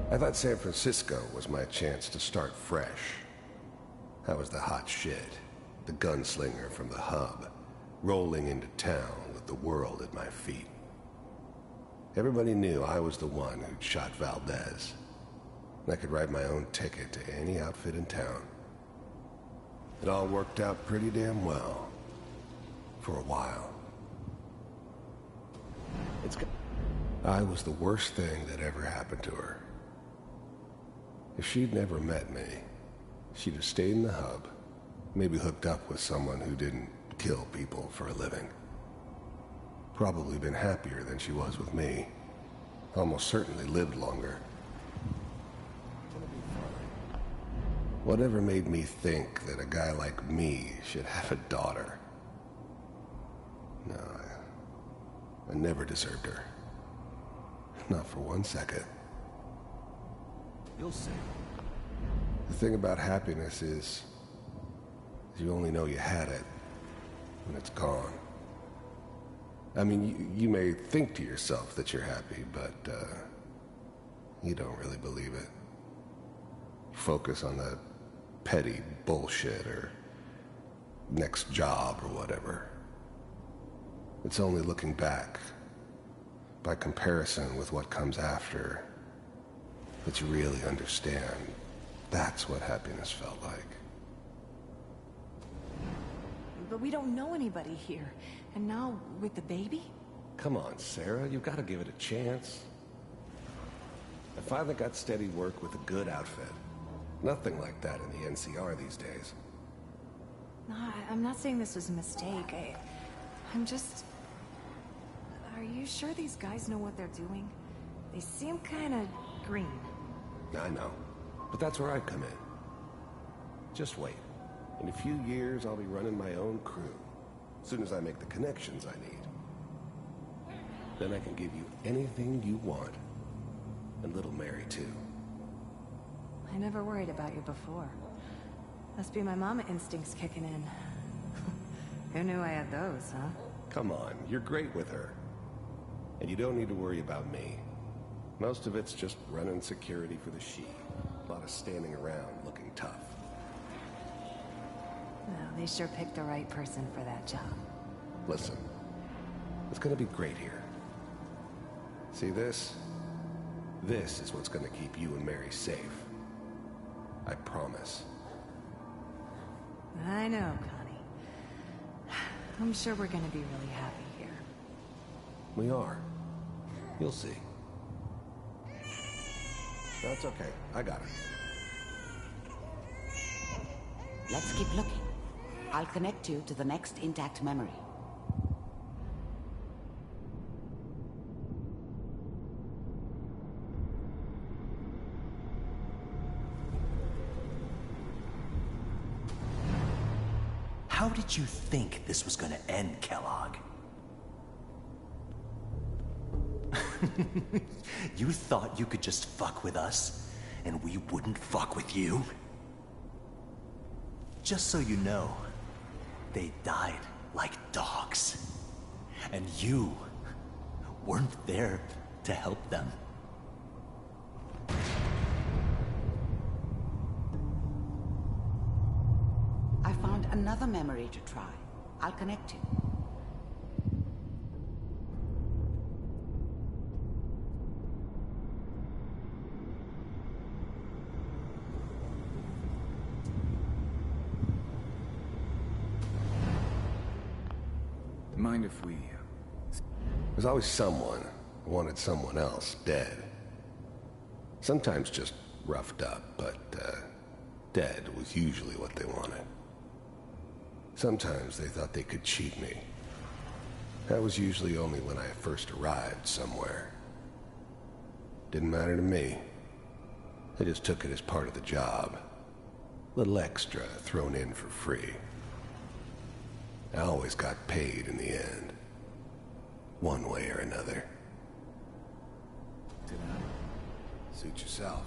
I thought San Francisco was my chance to start fresh. I was the hot shit, the gunslinger from the hub, rolling into town with the world at my feet. Everybody knew I was the one who'd shot Valdez. And I could write my own ticket to any outfit in town. It all worked out pretty damn well. For a while. I was the worst thing that ever happened to her. If she'd never met me, she'd have stayed in the hub, maybe hooked up with someone who didn't kill people for a living. Probably been happier than she was with me. Almost certainly lived longer. Whatever made me think that a guy like me should have a daughter? No, I never deserved her. Not for 1 second. You'll see. The thing about happiness is you only know you had it when it's gone. I mean, you may think to yourself that you're happy, but you don't really believe it. You focus on that petty bullshit or next job or whatever. It's only looking back, by comparison with what comes after, that you really understand. That's what happiness felt like. But we don't know anybody here. And now, with the baby? Come on, Sarah, you've got to give it a chance. I finally got steady work with a good outfit. Nothing like that in the NCR these days. No, I'm not saying this was a mistake. I'm just... Are you sure these guys know what they're doing? They seem kind of green. I know, but that's where I come in. Just wait. In a few years, I'll be running my own crew. As soon as I make the connections I need. Then I can give you anything you want. And little Mary, too. I never worried about you before. Must be my mama instincts kicking in. Who knew I had those, huh? Come on, you're great with her. And you don't need to worry about me. Most of it's just running security for the she. A lot of standing around looking tough. Well, they sure picked the right person for that job. Listen, it's gonna be great here. See this? This is what's gonna keep you and Mary safe. I promise. I know, Connie. I'm sure we're gonna be really happy here. We are. You'll see. That's okay. I got it. Let's keep looking. I'll connect you to the next intact memory. How did you think this was gonna end, Kellogg? You thought you could just fuck with us, and we wouldn't fuck with you? Just so you know, they died like dogs. And you weren't there to help them. I found another memory to try. I'll connect you. Mind if we... There's always someone who wanted someone else dead. Sometimes just roughed up, but dead was usually what they wanted. Sometimes they thought they could cheat me. That was usually only when I first arrived somewhere. Didn't matter to me. They just took it as part of the job. Little extra thrown in for free. I always got paid in the end. One way or another. Suit yourself.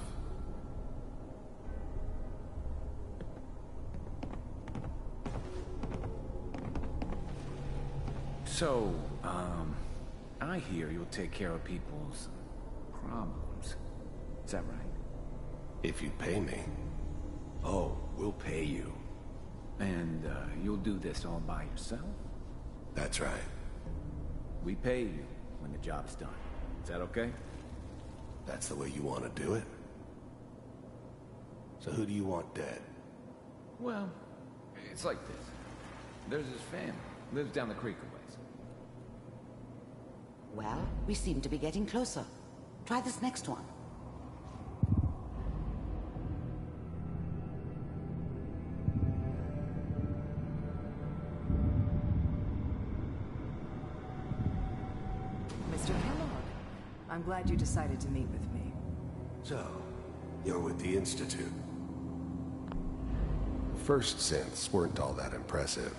So, I hear you'll take care of people's problems. Is that right? If you pay me. Oh, we'll pay you. And, you'll do this all by yourself? That's right. We pay you when the job's done. Is that okay? That's the way you want to do it? So who do you want dead? Well, it's like this. There's his family. Lives down the creek a ways. Well, we seem to be getting closer. Try this next one. Mr. Kellogg, I'm glad you decided to meet with me. So, you're with the Institute. The first synths weren't all that impressive.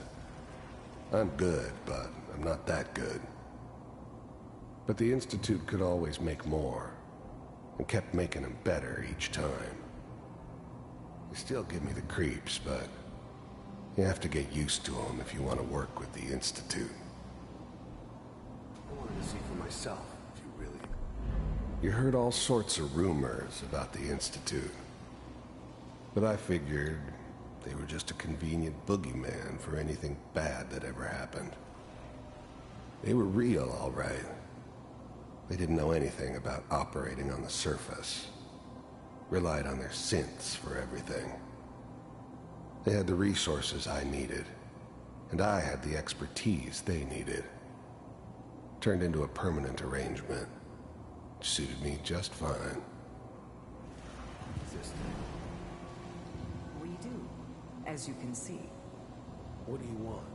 I'm good, but I'm not that good. But the Institute could always make more, and kept making them better each time. They still give me the creeps, but you have to get used to them if you want to work with the Institute. I wanted to see for myself, if you really... You heard all sorts of rumors about the Institute, but I figured they were just a convenient boogeyman for anything bad that ever happened. They were real, all right. They didn't know anything about operating on the surface. Relied on their synths for everything. They had the resources I needed, and I had the expertise they needed. Turned into a permanent arrangement, which suited me just fine. We do, as you can see. What do you want?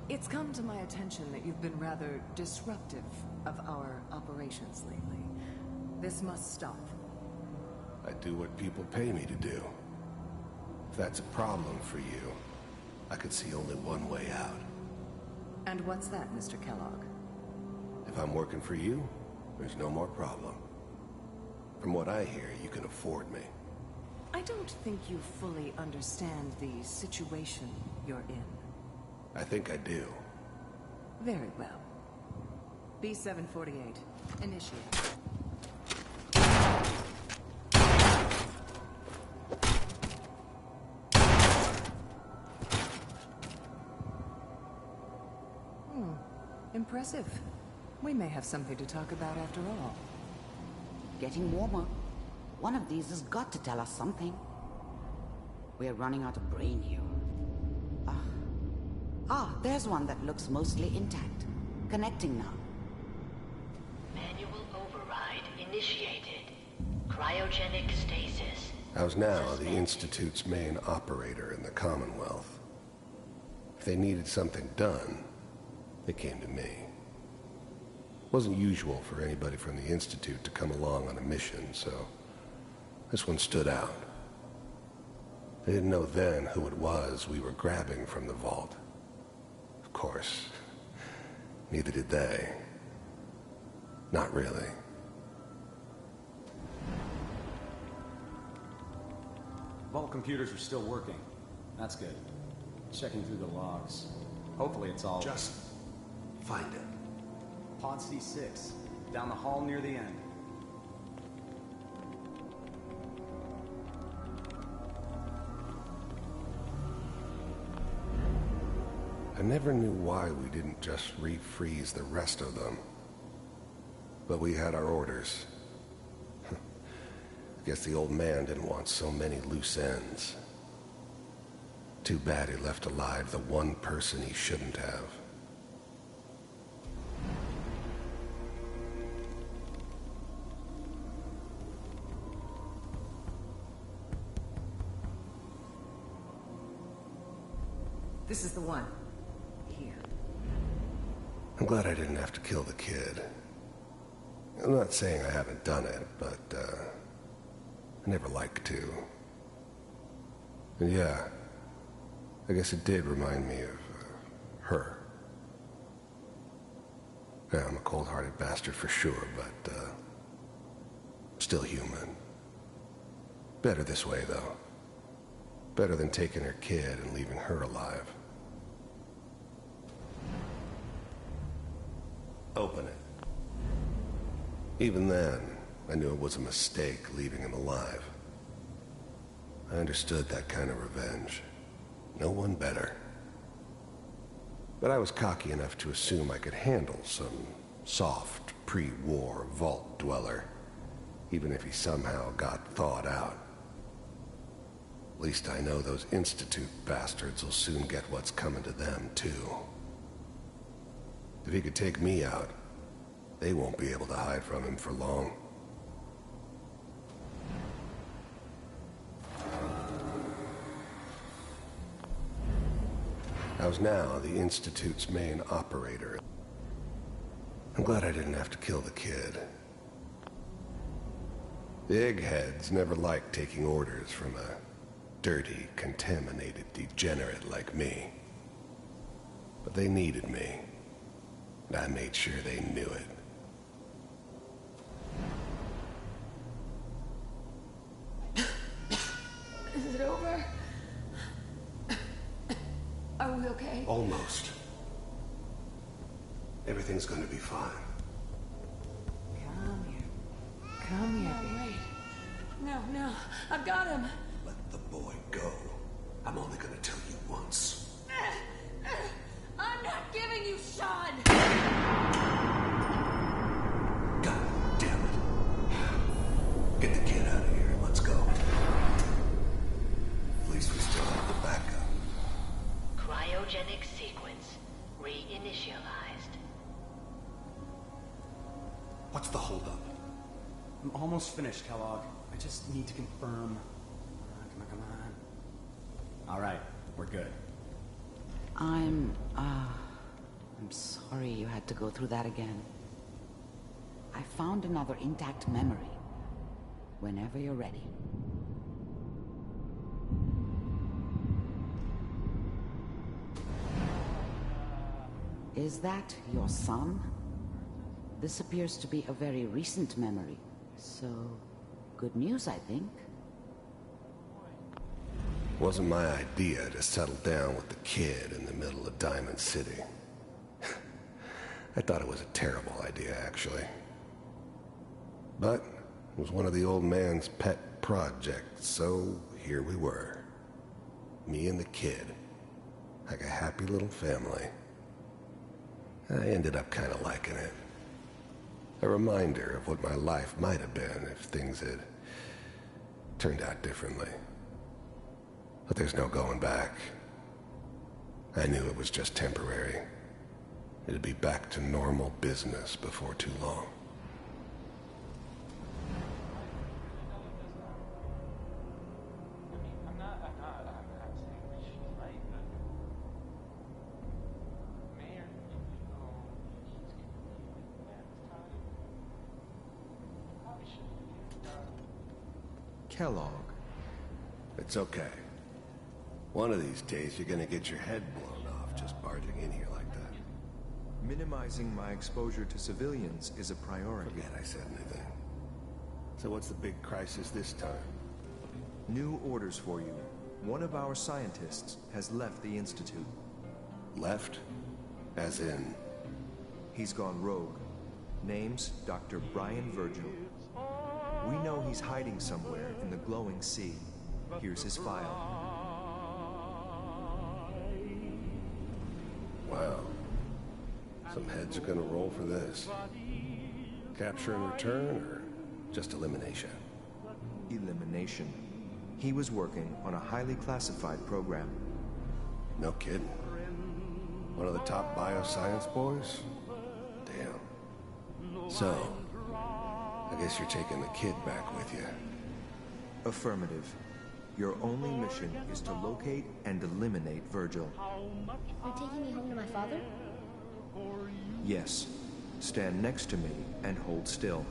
It's come to my attention that you've been rather disruptive of our operations lately. This must stop. I do what people pay me to do. If that's a problem for you, I could see only one way out. And what's that, Mr. Kellogg? If I'm working for you, there's no more problem. From what I hear, you can afford me. I don't think you fully understand the situation you're in. I think I do. Very well. B-748, initiate. Impressive. We may have something to talk about after all. Getting warmer. One of these has got to tell us something. We're running out of brain here. There's one that looks mostly intact. Connecting now. Manual override initiated. Cryogenic stasis. I was now the Institute's main operator in the Commonwealth. If they needed something done, they came to me. It wasn't usual for anybody from the Institute to come along on a mission, so this one stood out. They didn't know then who it was we were grabbing from the vault. Of course, neither did they. Not really. Vault computers are still working. That's good. Checking through the logs. Hopefully it's all... Just find it. Pod C6. Down the hall near the end. I never knew why we didn't just refreeze the rest of them. But we had our orders. Guess the old man didn't want so many loose ends. Too bad he left alive the one person he shouldn't have. This is the one. Here. I'm glad I didn't have to kill the kid. I'm not saying I haven't done it, but, I never like to. And yeah, I guess it did remind me of, her. Yeah, I'm a cold-hearted bastard for sure, but, still human. Better this way, though. Better than taking her kid and leaving her alive. Open it. Even then, I knew it was a mistake leaving him alive. I understood that kind of revenge. No one better. But I was cocky enough to assume I could handle some soft, pre-war vault dweller, even if he somehow got thawed out. At least I know those Institute bastards will soon get what's coming to them, too. If he could take me out, they won't be able to hide from him for long. I was now the Institute's main operator. I'm glad I didn't have to kill the kid. The eggheads never liked taking orders from a dirty, contaminated degenerate like me. But they needed me, and I made sure they knew it. Is it over? Are we okay? Almost. Everything's gonna be fine. Come here. Come here, baby. Wait. No. I've got him. Let the boy go. I'm only gonna tell you once. I'm not giving you Sean! God damn it. Get the kid out of here and let's go. At least we still have the backup. Cryogenic sequence reinitialized. What's the holdup? I'm almost finished, Kellogg. I just need to confirm. Come on. All right, we're good. I'm sorry you had to go through that again. I found another intact memory. Whenever you're ready. Is that your son? This appears to be a very recent memory. So, good news, I think. Wasn't my idea to settle down with the kid in the middle of Diamond City. I thought it was a terrible idea, actually. But it was one of the old man's pet projects, so here we were. Me and the kid. Like a happy little family. I ended up kind of liking it. A reminder of what my life might have been if things had turned out differently. But there's no going back. I knew it was just temporary. It'd be back to normal business before too long. Kellogg. It's okay. One of these days you're gonna get your head blown off just barging in here like that. Minimizing my exposure to civilians is a priority. Forget I said anything. So what's the big crisis this time? New orders for you. One of our scientists has left the Institute. Left? As in? He's gone rogue. Name's Dr. Brian Virgil. We know he's hiding somewhere in the glowing sea. Here's his file. Wow. Some heads are gonna roll for this. Capture and return, or just elimination? Elimination. He was working on a highly classified program. No kidding. One of the top bioscience boys? Damn. So, I guess you're taking the kid back with you. Affirmative. Your only mission is to locate and eliminate Virgil. You're taking me home to my father? Yes. Stand next to me and hold still.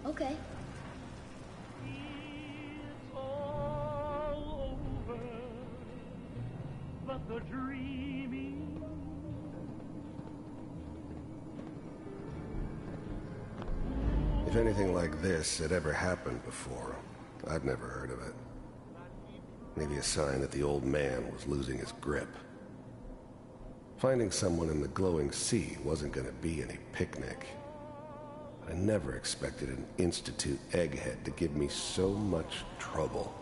Okay. If anything like this had ever happened before, I'd never heard of it. Maybe a sign that the old man was losing his grip. Finding someone in the glowing sea wasn't gonna be any picnic. I never expected an Institute egghead to give me so much trouble.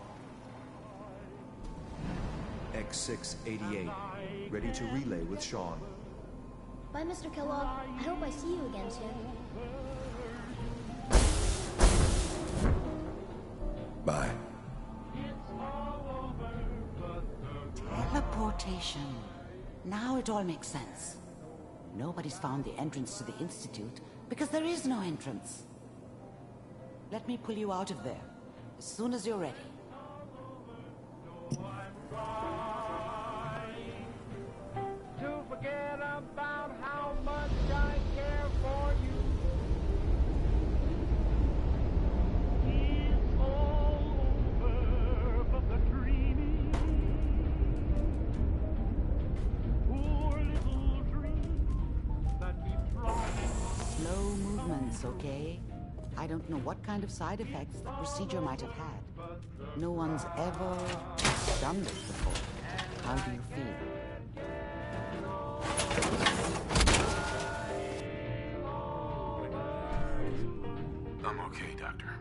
X688, ready to relay with Sean. Bye, Mr. Kellogg. I hope I see you again soon. Bye. Teleportation. Now it all makes sense. Nobody's found the entrance to the Institute because there is no entrance. Let me pull you out of there as soon as you're ready. To forget about how much I care for you. It's all over, but the dreaming. Poor little dream that keeps running. Slow movements, okay? I don't know what kind of side effects the procedure might have had. No one's ever done this before. How do you feel? I'm okay, Doctor.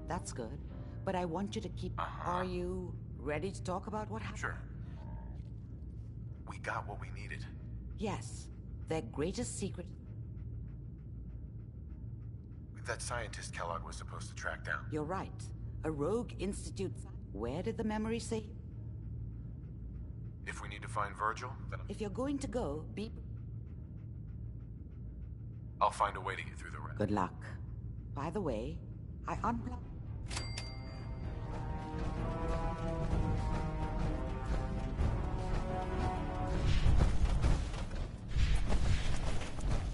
That's good. But I want you to keep... Are you ready to talk about what happened? Sure. We got what we needed. Yes. Their greatest secret... That scientist Kellogg was supposed to track down. You're right. A rogue institute... Where did the memory say? If we need to find Virgil, then If you're going to go, be... I'll find a way to get through the rest. Good luck. By the way, I unplugged...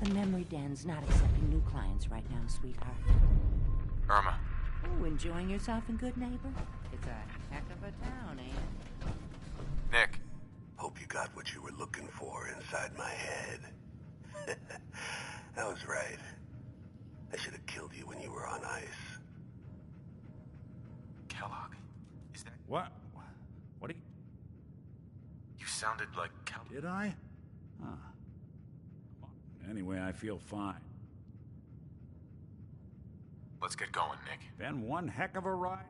The memory den's not accepting new clients right now, sweetheart. Irma. Oh, enjoying yourself in Good Neighbor? It's a heck of a town, ain't it? Nick. Hope you got what you were looking for inside my head. I was right. I should have killed you when you were on ice. Kellogg. Is that... What? What do you... You sounded like Kellogg. Did I? Huh. Anyway, I feel fine. Let's get going, Nick. Been one heck of a ride.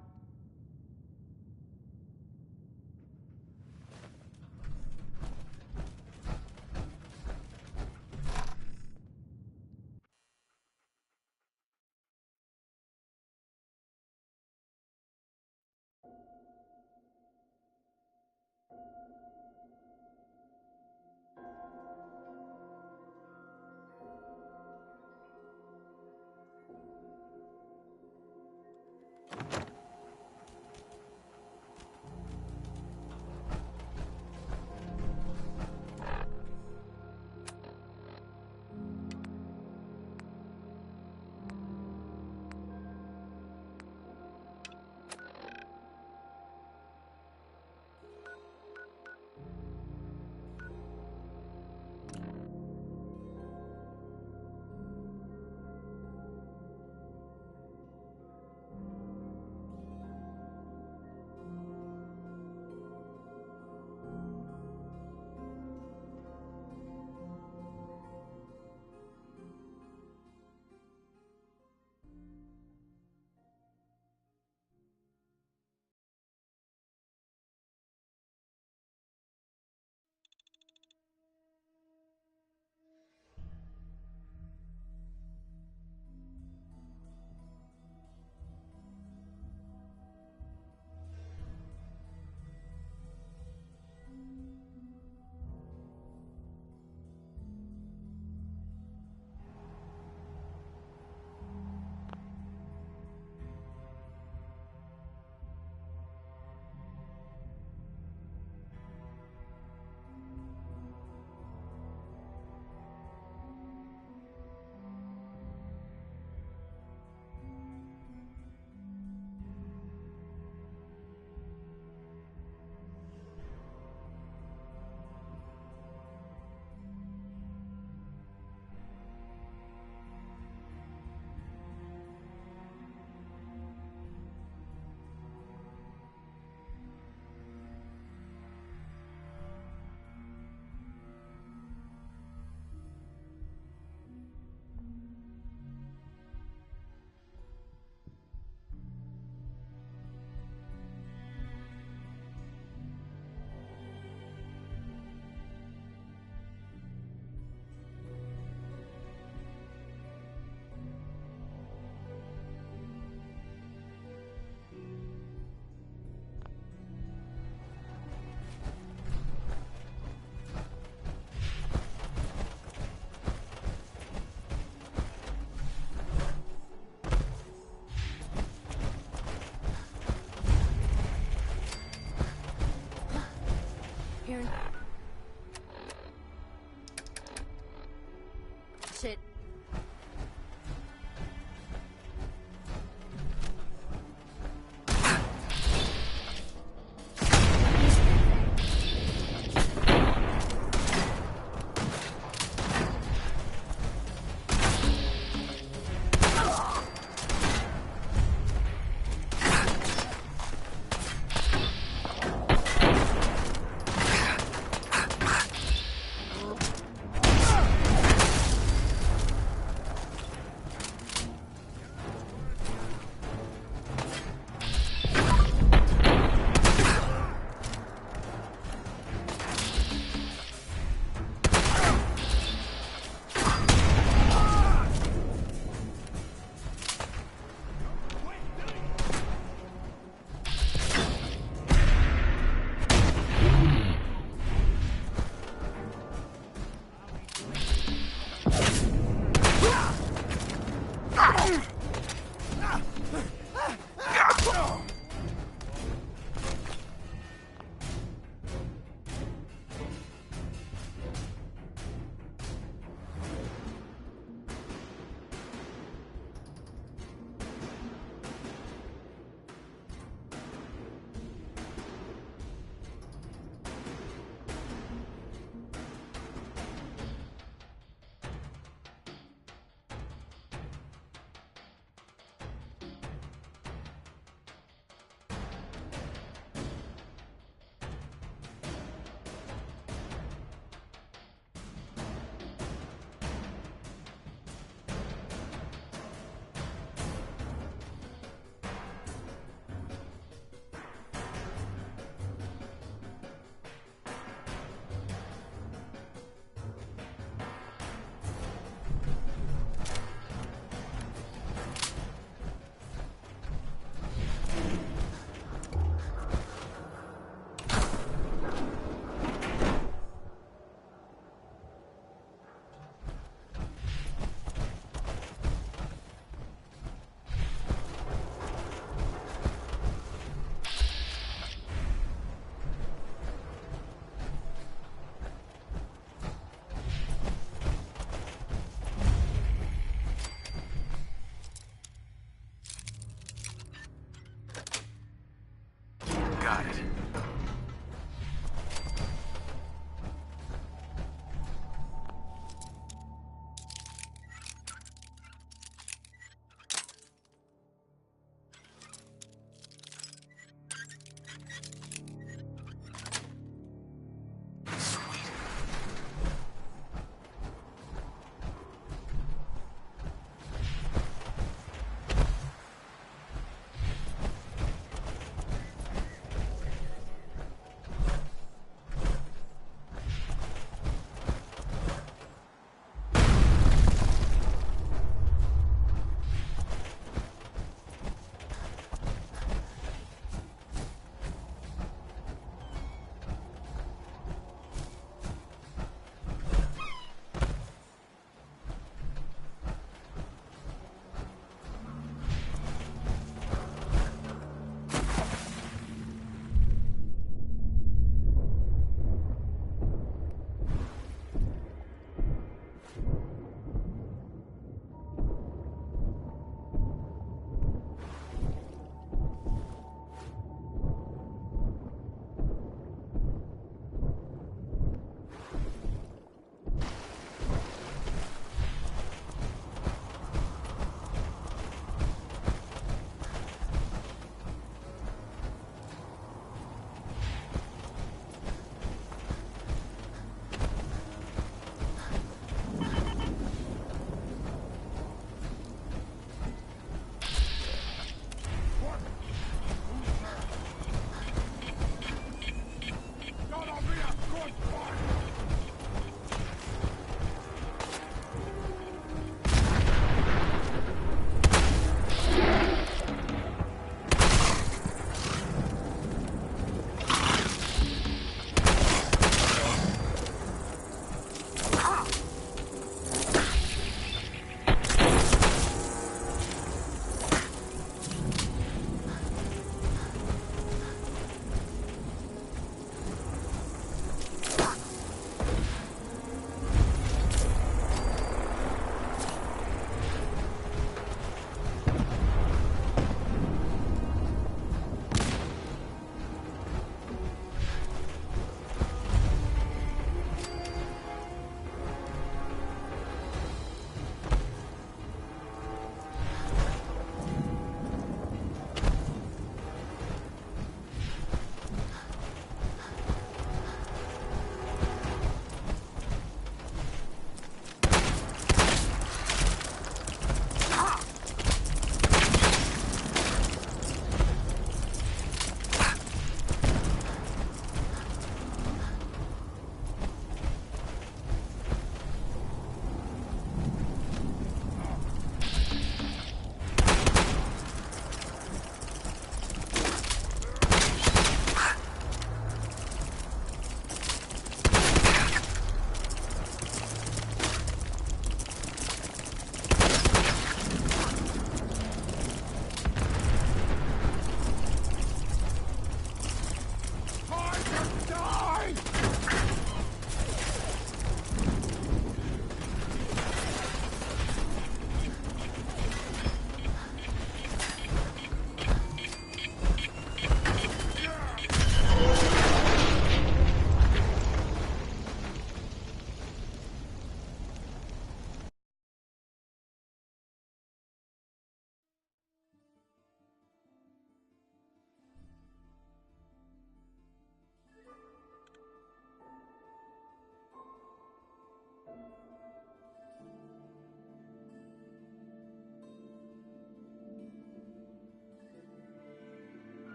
bullshit.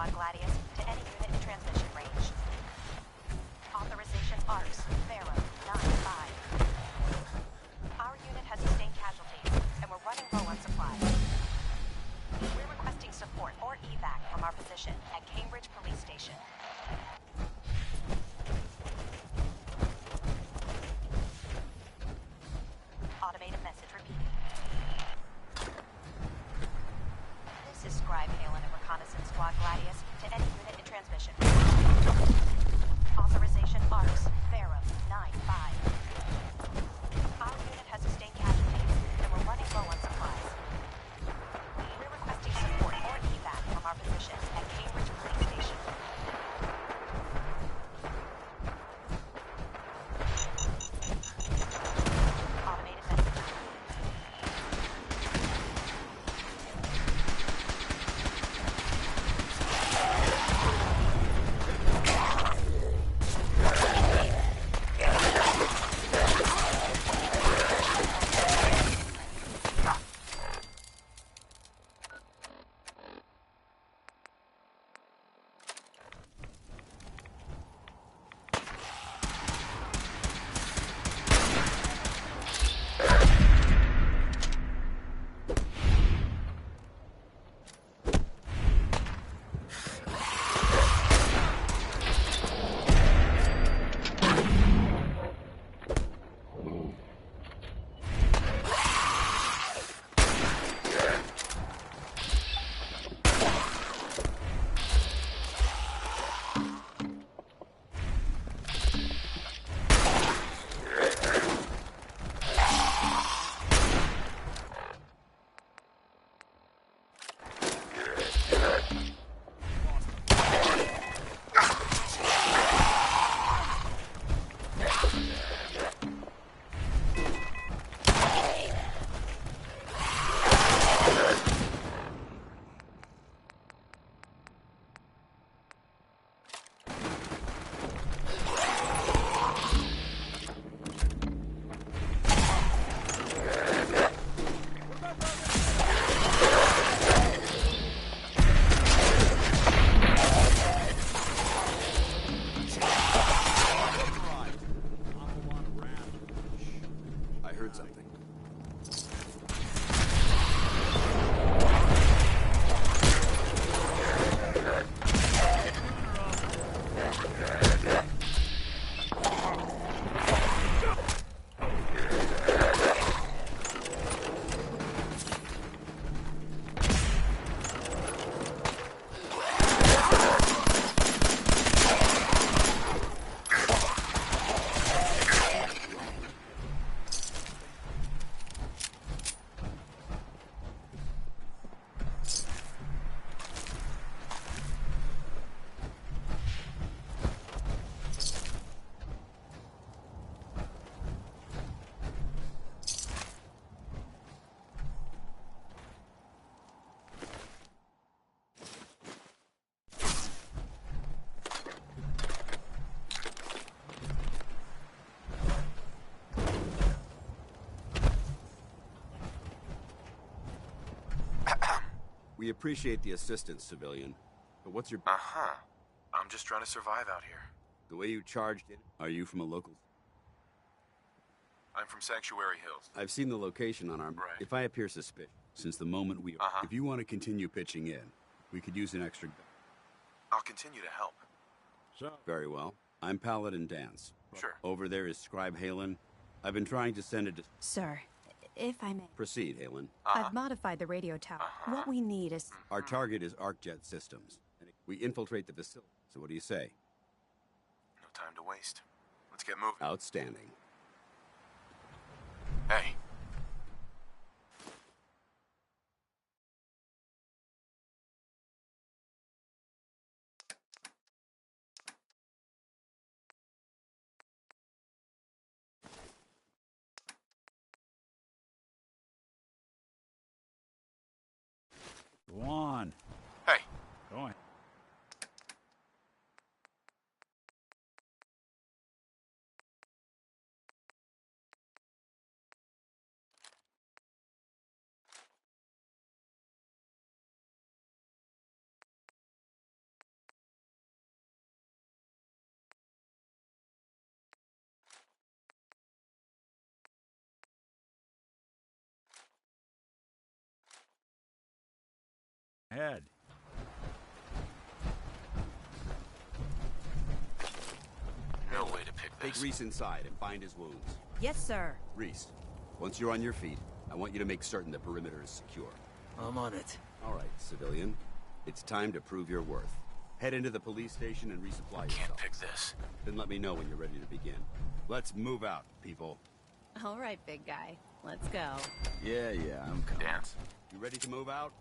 Squad Gladius to any unit in transmission range. Authorization ARCS, Pharaoh, 9-5. Our unit has sustained casualties, and we're running low on supplies. We're requesting support or evac from our position at Cambridge Police Station. Automated message repeated. This is Scribe Halen and Reconnaissance Squad Gladius to any unit in transmission. Authorization ARCS, Pharaoh, 9-5. Our unit has sustained casualties, and we're running low on supplies. We're requesting support or evac from our position at Cambridge Police Station. Automated message. I heard something. We appreciate the assistance, civilian. But what's your... Uh-huh. I'm just trying to survive out here. The way you charged it... Are you from a local... I'm from Sanctuary Hills. I've seen the location on our... Right. If I appear suspicious, since the moment we... If you want to continue pitching in, we could use an extra... I'll continue to help. So... Very well. I'm Paladin Dance. Sure. Over there is Scribe Halen. I've been trying to send it to... Sir, if I may. Proceed, Halen. I've modified the radio tower. What we need is... Our target is ArcJet Systems. We infiltrate the facility. So what do you say? No time to waste. Let's get moving. Outstanding. Hey. Go on. Hey. Go on. Take Reese inside and bind his wounds. Yes, sir. Reese, once you're on your feet, I want you to make certain the perimeter is secure. I'm on it. All right, civilian. It's time to prove your worth. Head into the police station and resupply yourself. Can't pick this. Then let me know when you're ready to begin. Let's move out, people. All right, big guy. Let's go. Yeah, I'm coming. Dance. You ready to move out?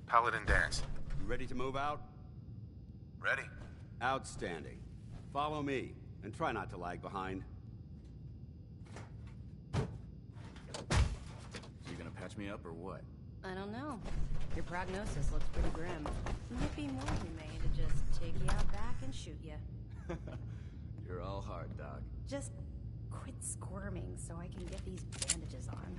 Paladin Dance. You ready to move out? Ready. Outstanding. Follow me, and try not to lag behind. You gonna patch me up or what? I don't know. Your prognosis looks pretty grim. Might be more humane to just take you out back and shoot you. You're all hard, Doc. Just quit squirming so I can get these bandages on.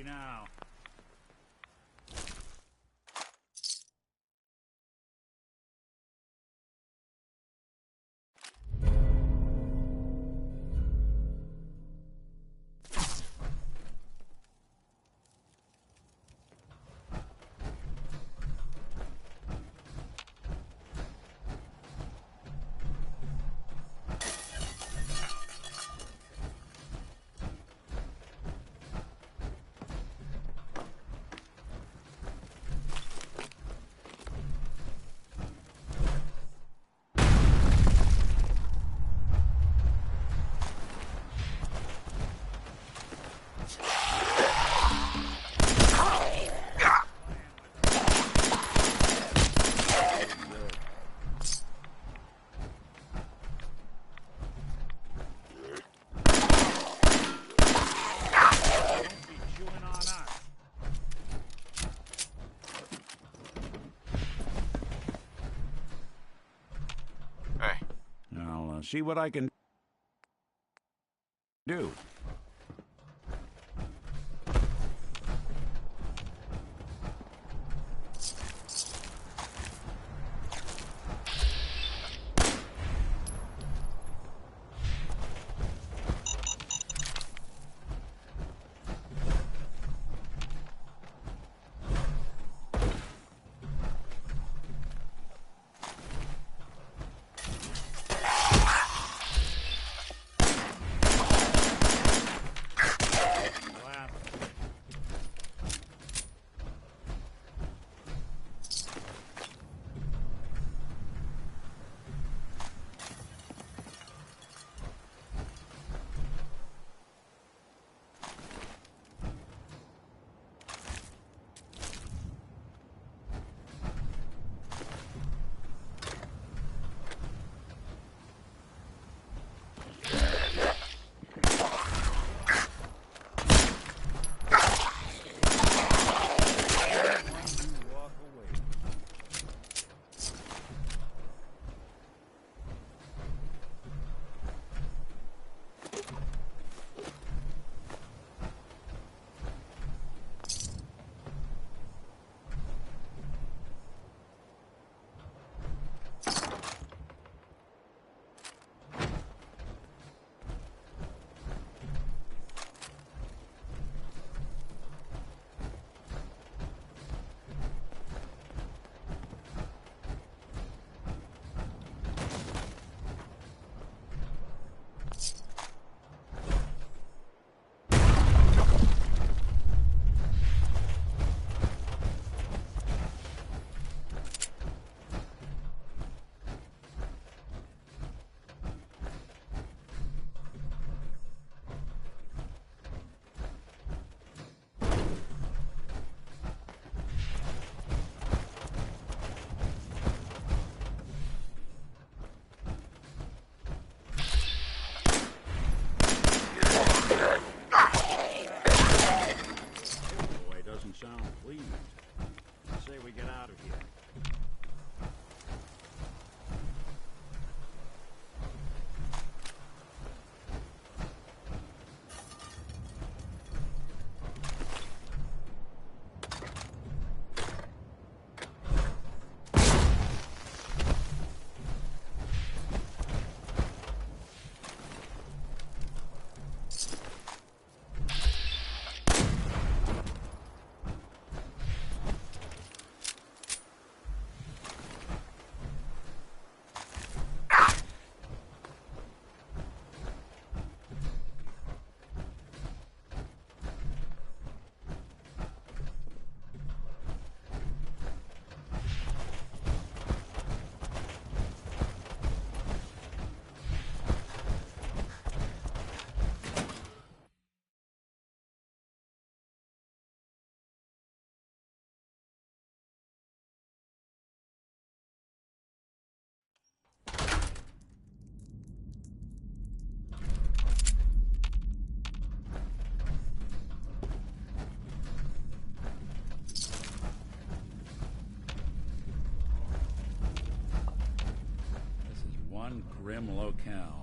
Now. See what I can do. grim locale.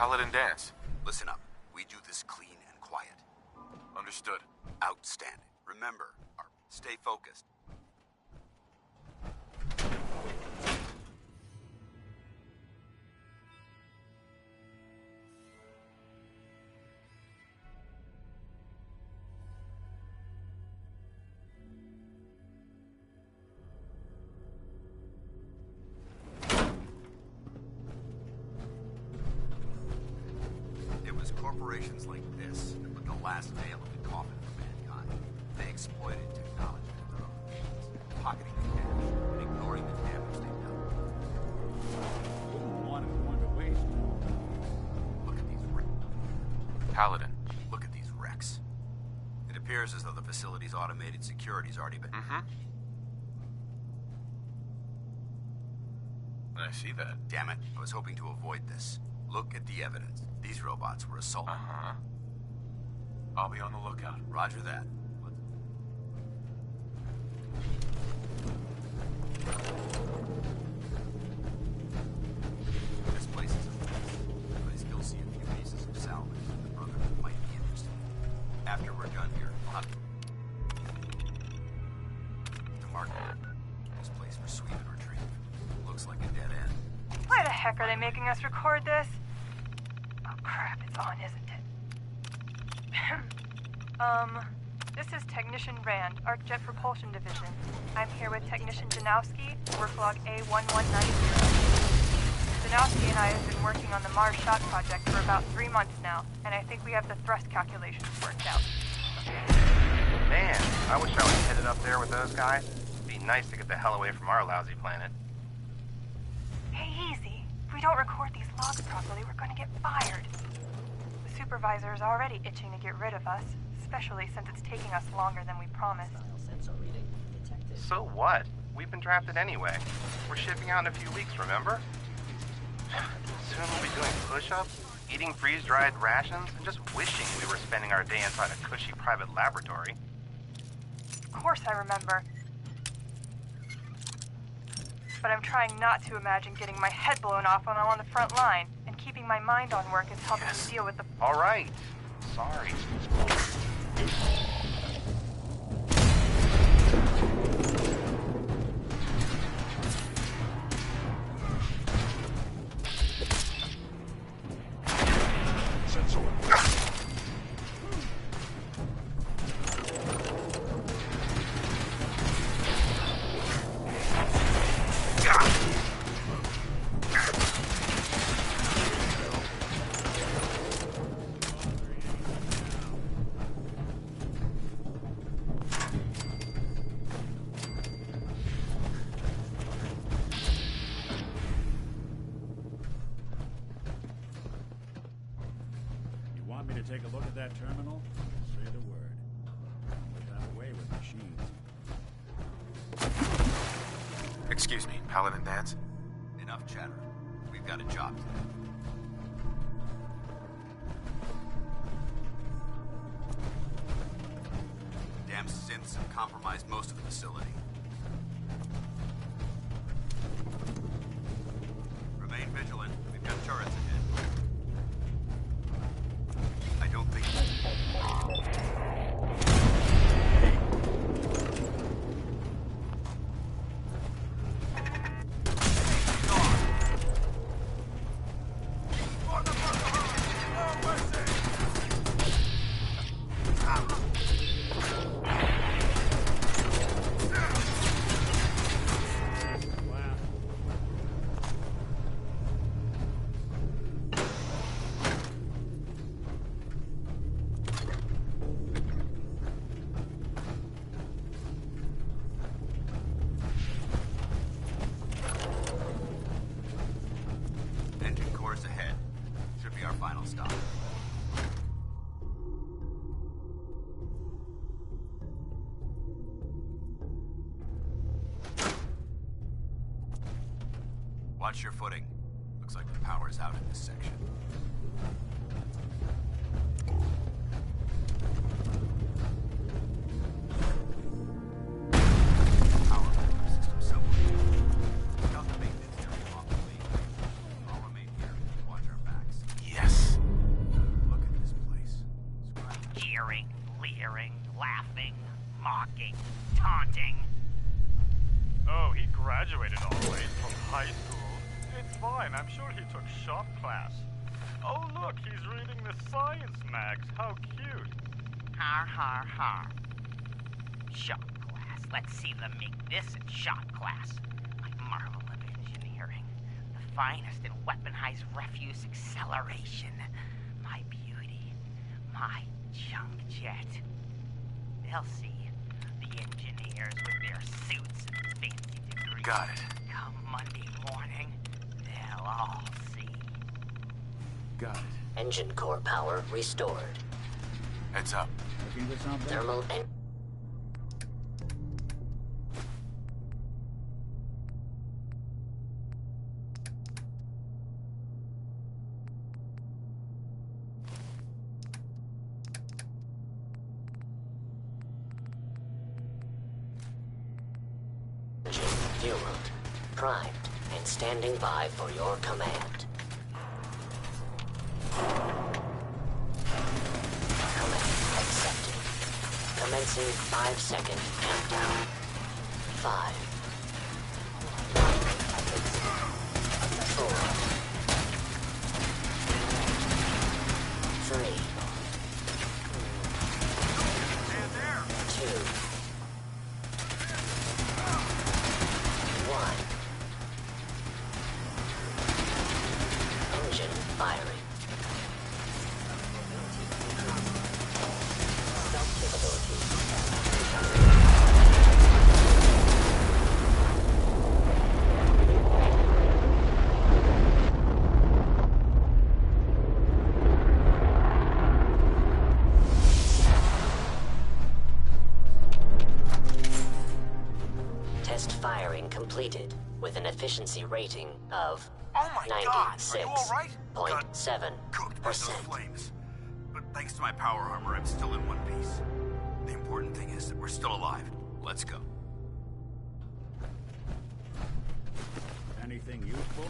Paladin dance. Listen up. We do this clean and quiet. Understood. Outstanding. Remember, stay focused. Corporations like this put the last nail in the coffin for mankind. They exploited technology for their own gains, pocketing the cash and ignoring the damage they've done. Wouldn't want it to waste. Look at these wrecks. Paladin. Look at these wrecks. It appears as though the facility's automated security's already been... I see that. Damn it, I was hoping to avoid this. Look at the evidence. These robots were assaulted. I'll be on the lookout. Roger that. This place is a mess, but I still see a few pieces of salvage that the Brotherhood might be interested in. After we're done here, I'll have to mark this place for sweep and retrieve. Looks like a dead end. Why the heck are they making us record this? Oh crap, it's on, isn't it? This is Technician Rand, ArcJet Propulsion Division. I'm here with Technician Janowski, work log A1190. Janowski and I have been working on the Mars Shot project for about 3 months now, and I think we have the thrust calculations worked out. Man, I wish I was headed up there with those guys. It'd be nice to get the hell away from our lousy planet. Hey, easy. If we don't record these logs properly, we're gonna get fired. The supervisor is already itching to get rid of us, especially since it's taking us longer than we promised. So what? We've been drafted anyway. We're shipping out in a few weeks, remember? Soon we'll be doing push-ups, eating freeze-dried rations, and just wishing we were spending our day inside a cushy private laboratory. Of course I remember. But I'm trying not to imagine getting my head blown off when I'm on the front line, and keeping my mind on work is helping me deal with the... All right. Sorry. Want me to take a look at that terminal? Say the word. Put that away with machines. Excuse me, Paladin Danse? Enough chatter. We've got a job to do. Damn synths have compromised most of the facility. Remain vigilant. We've got turrets ahead. I don't think... Watch your footing. Looks like the power's out in this section. Power system somewhere. Without the maintenance area off the lead. I'll remain here and watch our backs. Yes. Look at this place. Jeering, leering, laughing, mocking, taunting. Oh, he graduated all the way from high school. It's fine, I'm sure he took shop class. Oh look, he's reading the science mags. How cute. Har har har. Shop class. Let's see them make this in shop class. My marvel of engineering. The finest in weaponized refuse acceleration. My beauty. my junk jet. They'll see. The engineers with their suits and fancy degrees. Got it. Come Monday morning, they'll all see. Got it. Engine core power restored. Heads up. Looking for something? Thermal and... Engine fueled, primed, and standing by for your command. Commencing 5-second countdown. 5, 4, 3, 2, 1. Engine firing. Test firing completed with an efficiency rating of 96.7%. Cooked by those flames. But thanks to my power armor, I'm still in one piece. The important thing is that we're still alive. Let's go. Anything useful?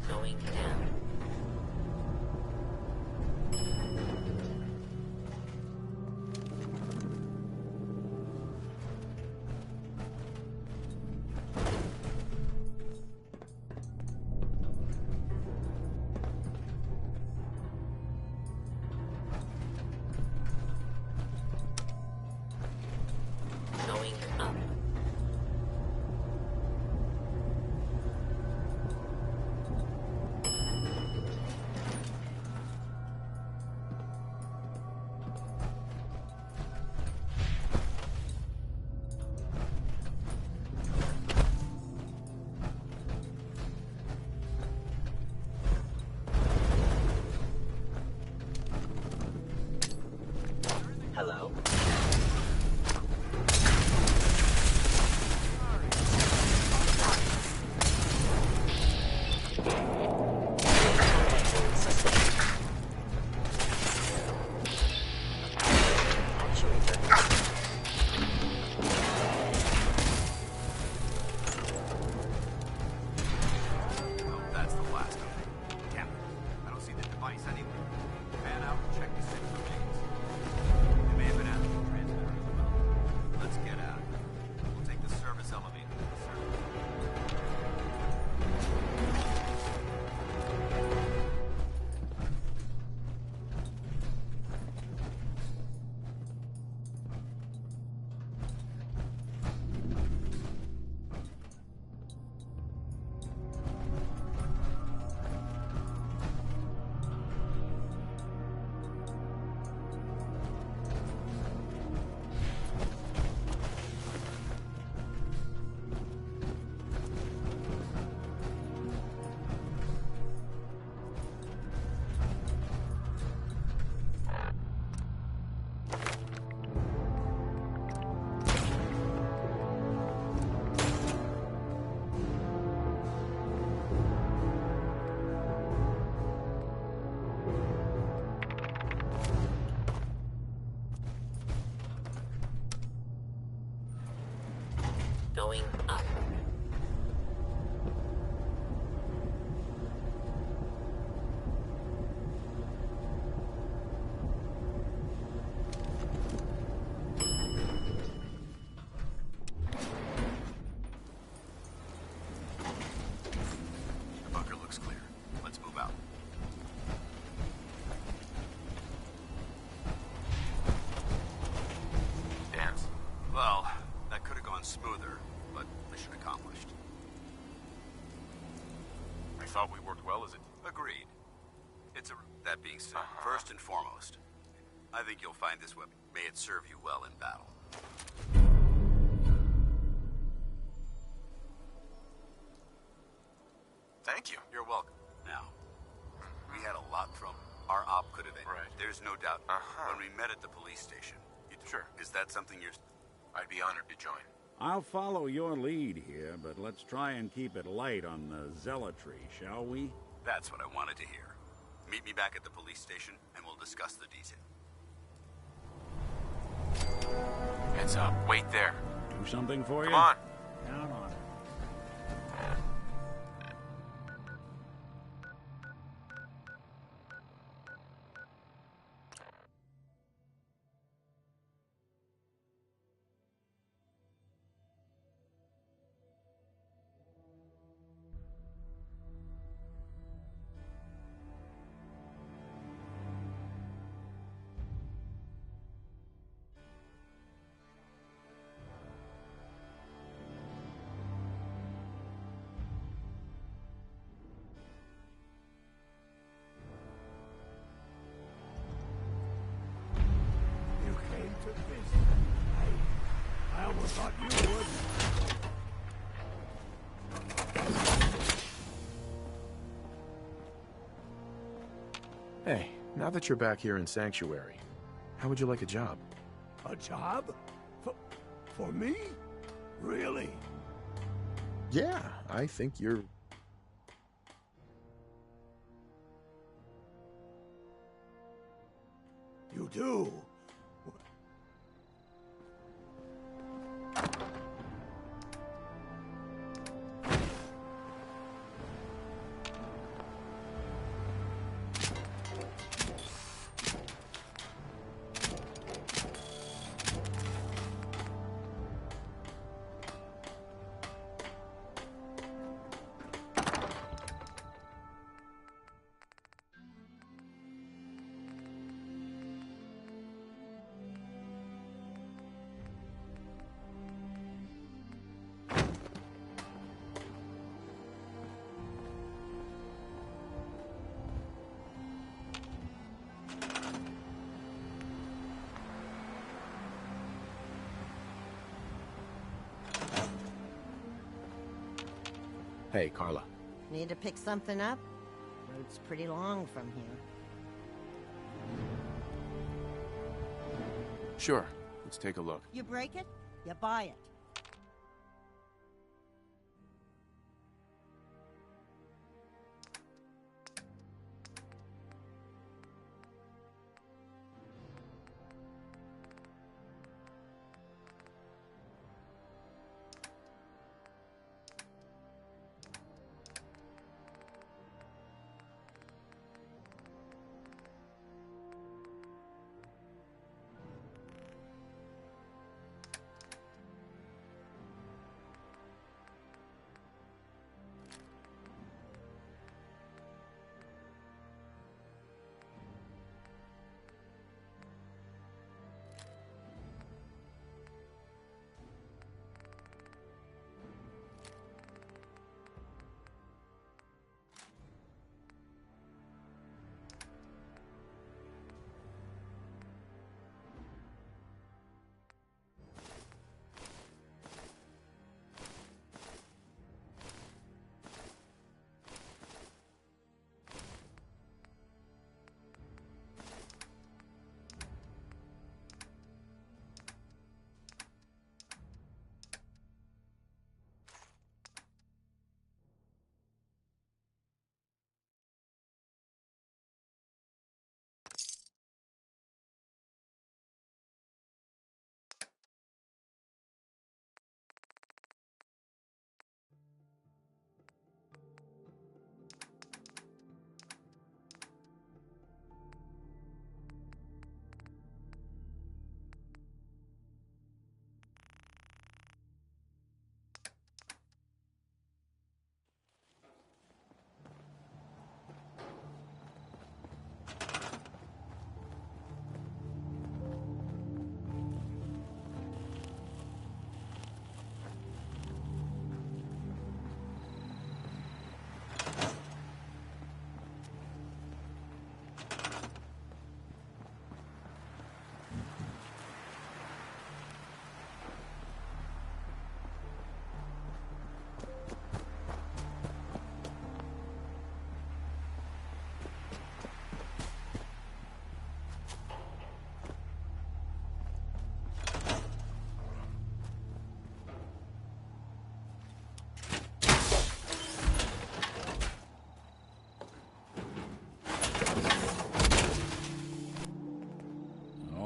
Going down. Going up. Hello? That's the last of it. Damn it. I don't see the device anywhere. Fan out and check the six remains. They may have been after the transmitter as well. Let's get out of here. We'll take the service elevator to the surface. Going up. The bunker looks clear. Let's move out. Kingston, first and foremost, I think you'll find this weapon. May it serve you well in battle. Thank you. You're welcome. Now, we had a lot from our op could have ended. Right. There's no doubt. When we met at the police station. Sure. Is that something you're... I'd be honored to join. I'll follow your lead here, but let's try and keep it light on the zealotry, shall we? That's what I wanted to hear. Meet me back at the police station, and we'll discuss the detail. Heads up. Wait there. Do something for you? Come on. Count on it. I almost thought you would. Hey, now that you're back here in Sanctuary, how would you like a job? A job? For me? Really? Yeah, I think you're... You do? Hey, Carla. Need to pick something up? Road's pretty long from here. Sure, let's take a look. You break it, you buy it.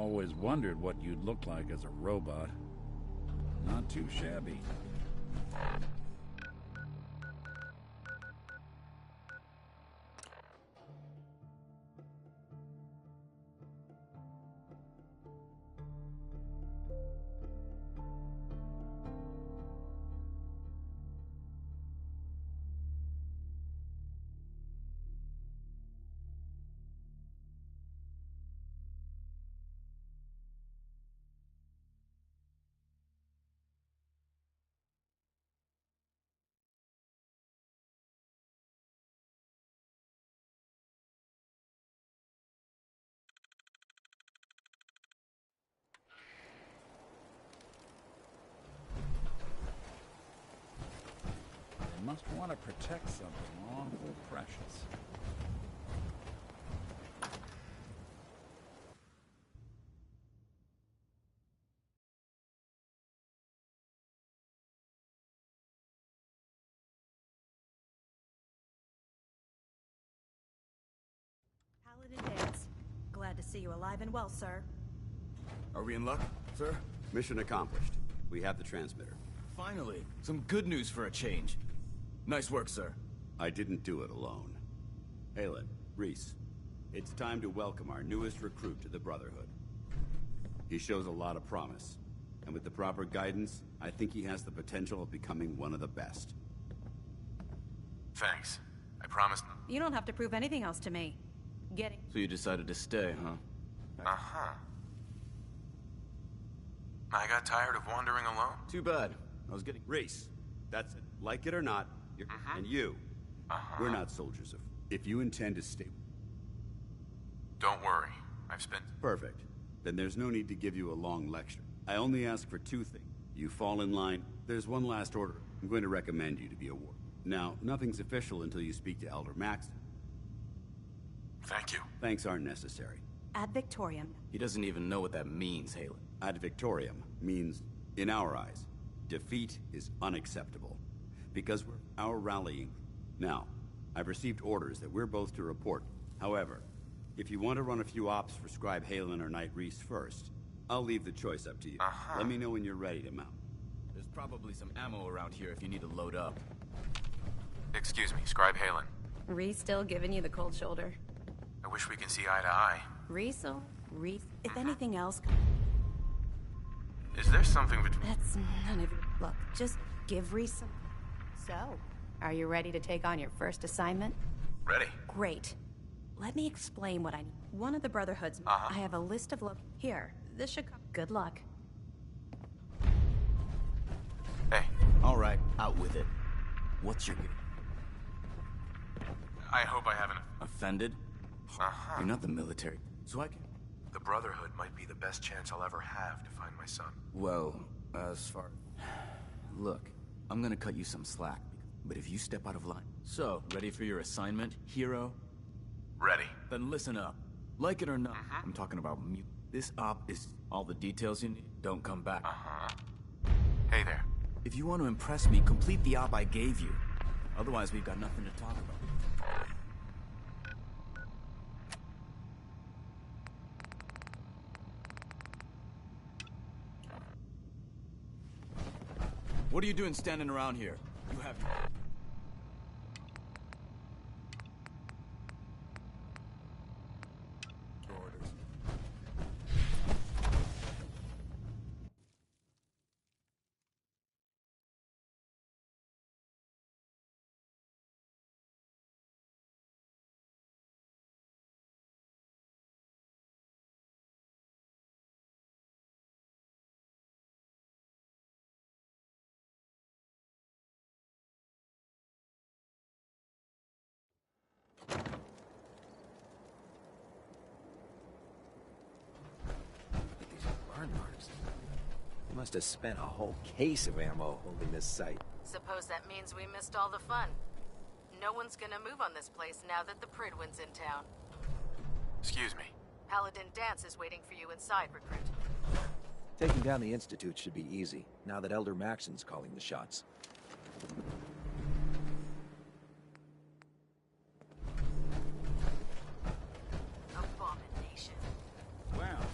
Always wondered what you'd look like as a robot. Not too shabby. Must want to protect something awful precious. Paladin Dance. Glad to see you alive and well, sir. Are we in luck, sir? Mission accomplished. We have the transmitter. Finally, some good news for a change. Nice work, sir. I didn't do it alone. Haylen, Reese, it's time to welcome our newest recruit to the Brotherhood. He shows a lot of promise, and with the proper guidance, I think he has the potential of becoming one of the best. Thanks. I promised. You don't have to prove anything else to me. Getting... So you decided to stay, huh? Uh-huh. I got tired of wandering alone. Too bad. I was getting... Reese, that's it. Like it or not, you're... And you. We're not soldiers of... If you intend to stay... Don't worry. I've spent... Perfect. Then there's no need to give you a long lecture. I only ask for two things. You fall in line. There's one last order. I'm going to recommend you to be a ward. Now, nothing's official until you speak to Elder Maxton. Thank you. Thanks aren't necessary. Ad Victoriam. He doesn't even know what that means, Haylen. Ad Victoriam means, in our eyes, defeat is unacceptable. Because we're our rallying. Now, I've received orders that we're both to report. However, if you want to run a few ops for Scribe Haylen or Knight Reese first, I'll leave the choice up to you. Let me know when you're ready to mount. There's probably some ammo around here if you need to load up. Excuse me, Scribe Haylen. Reese still giving you the cold shoulder. I wish we can see eye to eye. Reese, if anything else... Is there something between... That's none of your... Look, just give Reese some... So, are you ready to take on your first assignment? Ready. Great. Let me explain what I need. One of the Brotherhoods... I have a list of... Here, this should come... Good luck. Hey. All right, out with it. What's your... I hope I haven't... Offended? You're not the military, so I can... The Brotherhood might be the best chance I'll ever have to find my son. Well, as far... Look, I'm gonna cut you some slack, but if you step out of line... So, ready for your assignment, hero? Ready. Then listen up. Like it or not, I'm talking about mute. This op is all the details you need. Don't come back. Hey there. If you want to impress me, complete the op I gave you. Otherwise, we've got nothing to talk about. What are you doing standing around here? You have... orders. They must have spent a whole case of ammo holding this site. Suppose that means we missed all the fun. No one's gonna move on this place now that the Prydwen's in town. Excuse me. Paladin Dance is waiting for you inside, Recruit. Taking down the Institute should be easy, now that Elder Maxton's calling the shots. Abomination. Well,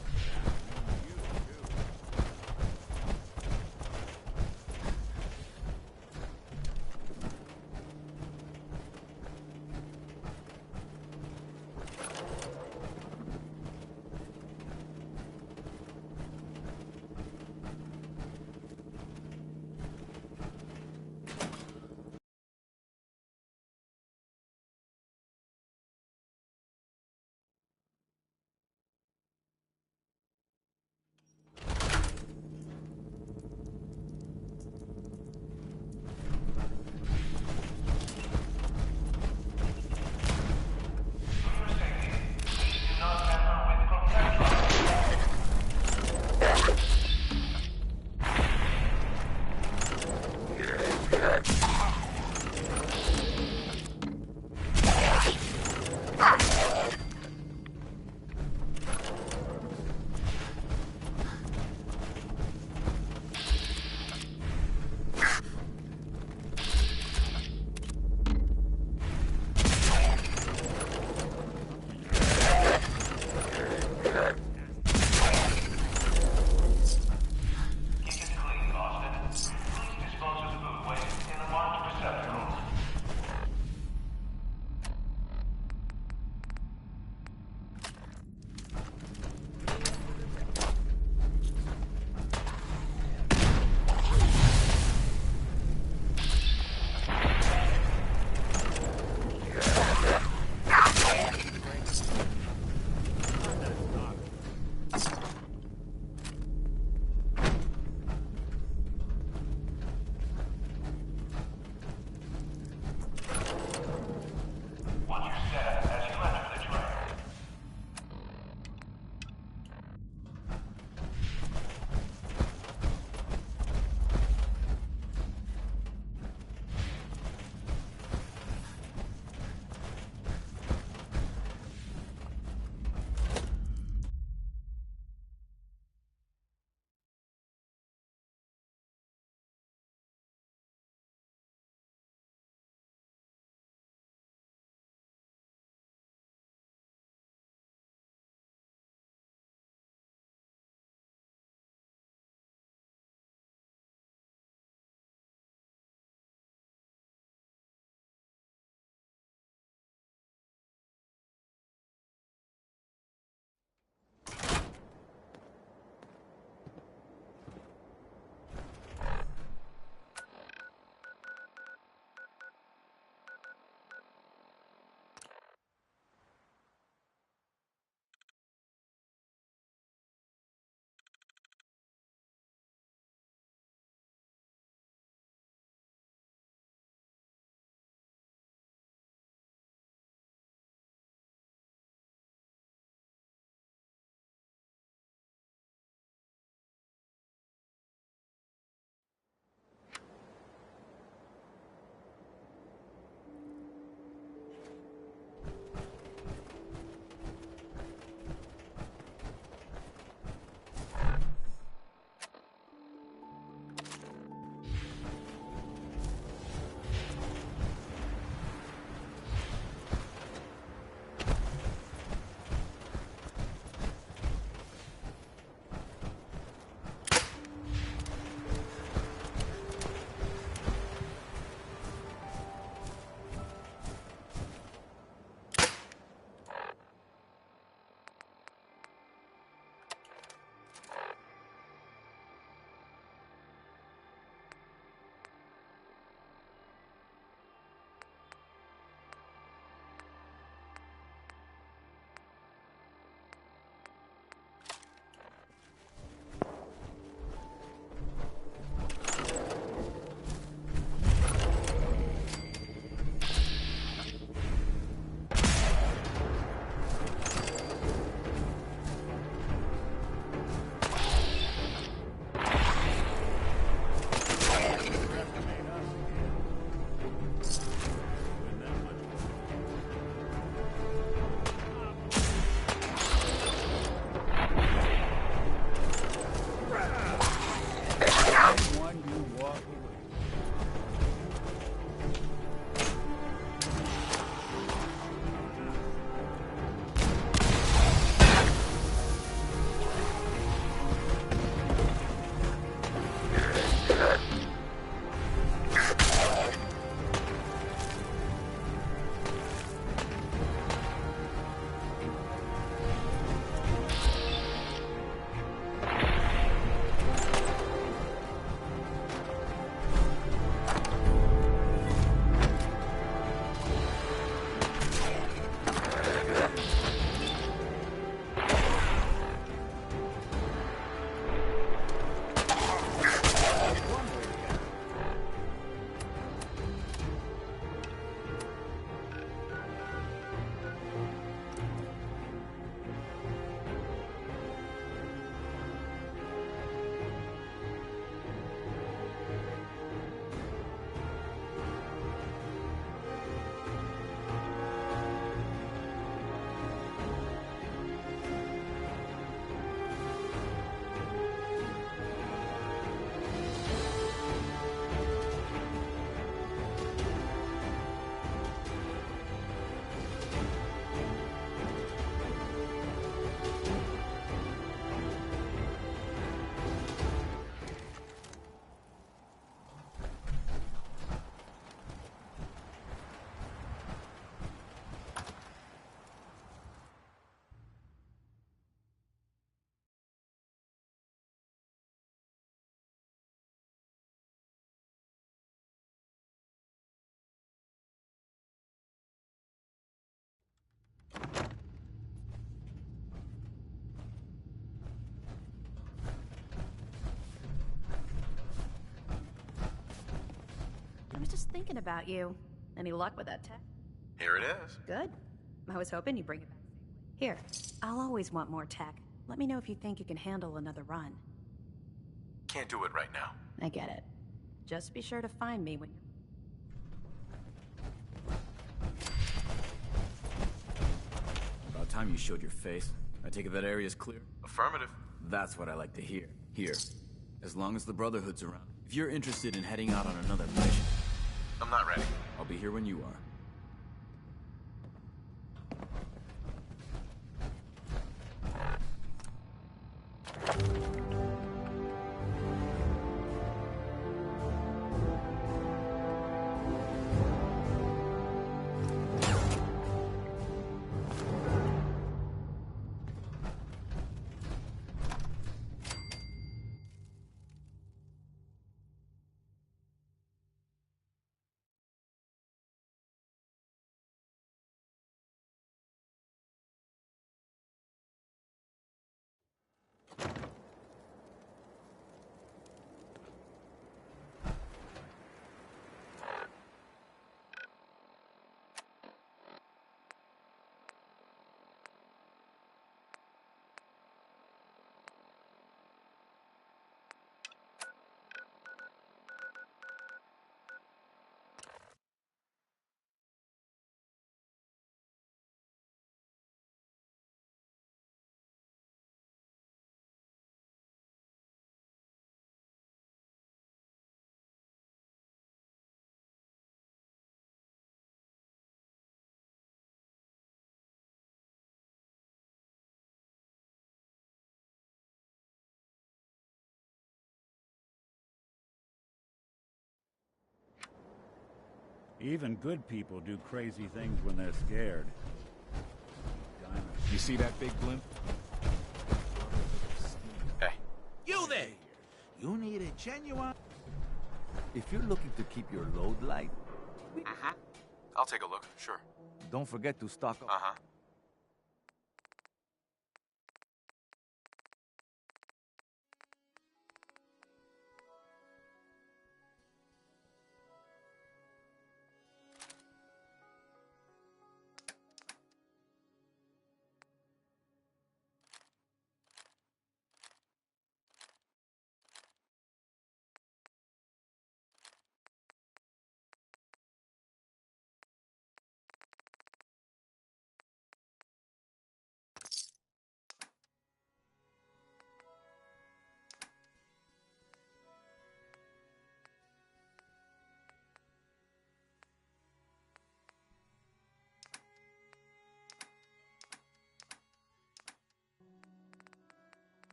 was just thinking about you. Any luck with that tech? Here it is. Good. I was hoping you'd bring it back. Here, I'll always want more tech. Let me know if you think you can handle another run. Can't do it right now. I get it. Just be sure to find me when you're... About time you showed your face. I take it that area's clear? Affirmative. That's what I like to hear. Here. As long as the Brotherhood's around. If you're interested in heading out on another mission... I'm not ready. I'll be here when you are. Even good people do crazy things when they're scared. You see that big blimp? Hey. You there! You need a genuine... If you're looking to keep your load light... I'll take a look, sure. Don't forget to stock up. Uh-huh.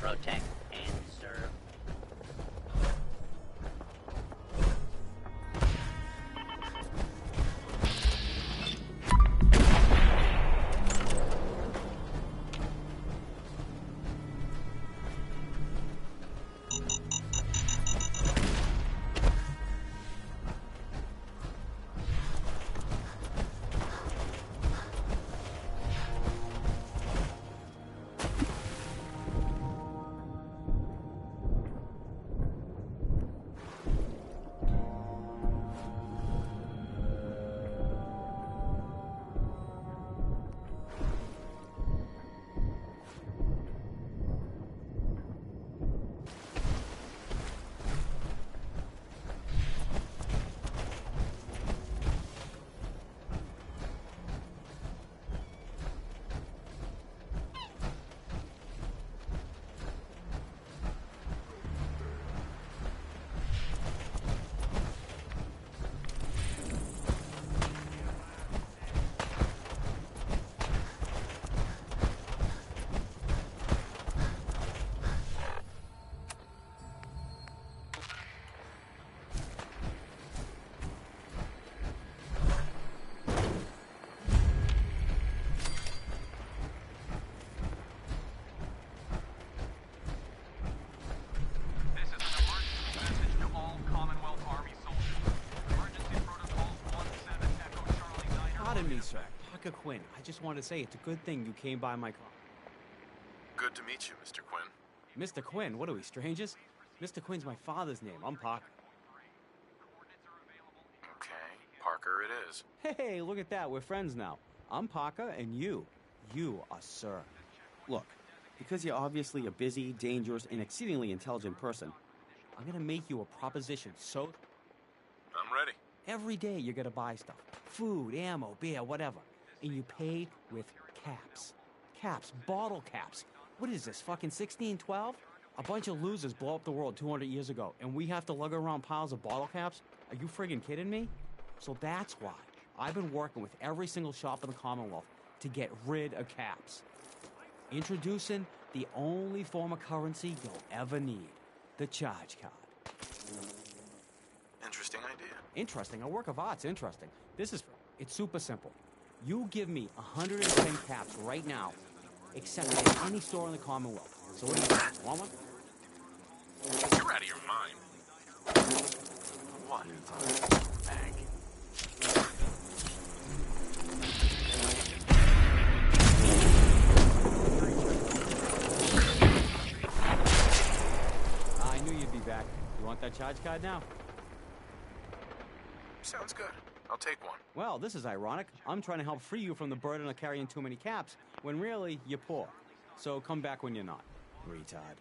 protect, and serve. Pardon me, sir. Parker Quinn. I just wanted to say it's a good thing you came by my car. Good to meet you, Mr. Quinn. Mr. Quinn? What are we, strangers? Mr. Quinn's my father's name. I'm Parker. Okay, Parker it is. Hey, look at that. We're friends now. I'm Parker, and you are Sir. Look, because you're obviously a busy, dangerous, and exceedingly intelligent person, I'm gonna make you a proposition so... I'm ready. Every day you're gonna buy stuff. Food, ammo, beer, whatever. And you pay with caps. Caps, bottle caps. What is this, fucking 1612? A bunch of losers blow up the world 200 years ago, and we have to lug around piles of bottle caps? Are you friggin' kidding me? So that's why I've been working with every single shop in the Commonwealth to get rid of caps. Introducing the only form of currency you'll ever need. The charge card. Interesting idea. Interesting. A work of art's interesting. It's super simple. You give me 110 caps right now, except at any store in the Commonwealth. So what do you think? Want one? You're out of your mind. What? Bag. I knew you'd be back. You want that charge card now? Sounds good. I'll take one. Well, this is ironic. I'm trying to help free you from the burden of carrying too many caps, when really, you're poor. So come back when you're not, retard.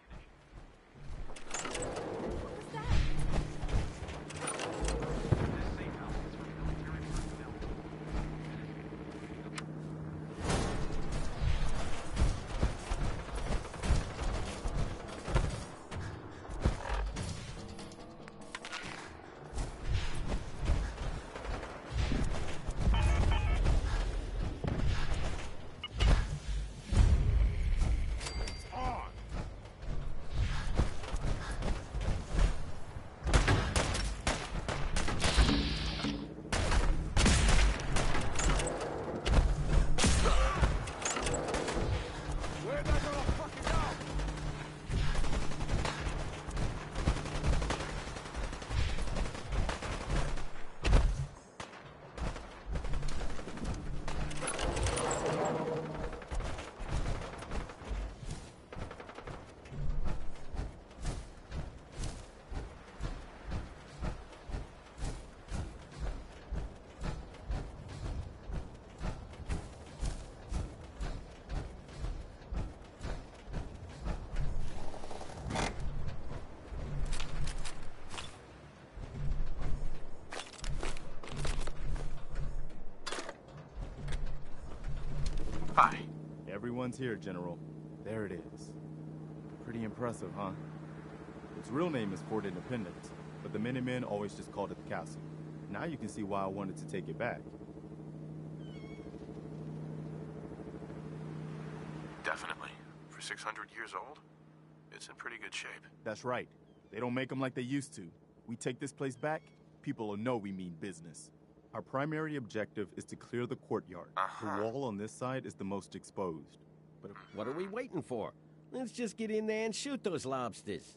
Hi. Everyone's here, General. There it is. Pretty impressive, huh? Its real name is Fort Independence, but the Minutemen always just called it the castle. Now you can see why I wanted to take it back. Definitely. For 600 years old? It's in pretty good shape. That's right. They don't make them like they used to. We take this place back, people will know we mean business. Our primary objective is to clear the courtyard. The wall on this side is the most exposed. But what are we waiting for? Let's just get in there and shoot those lobsters.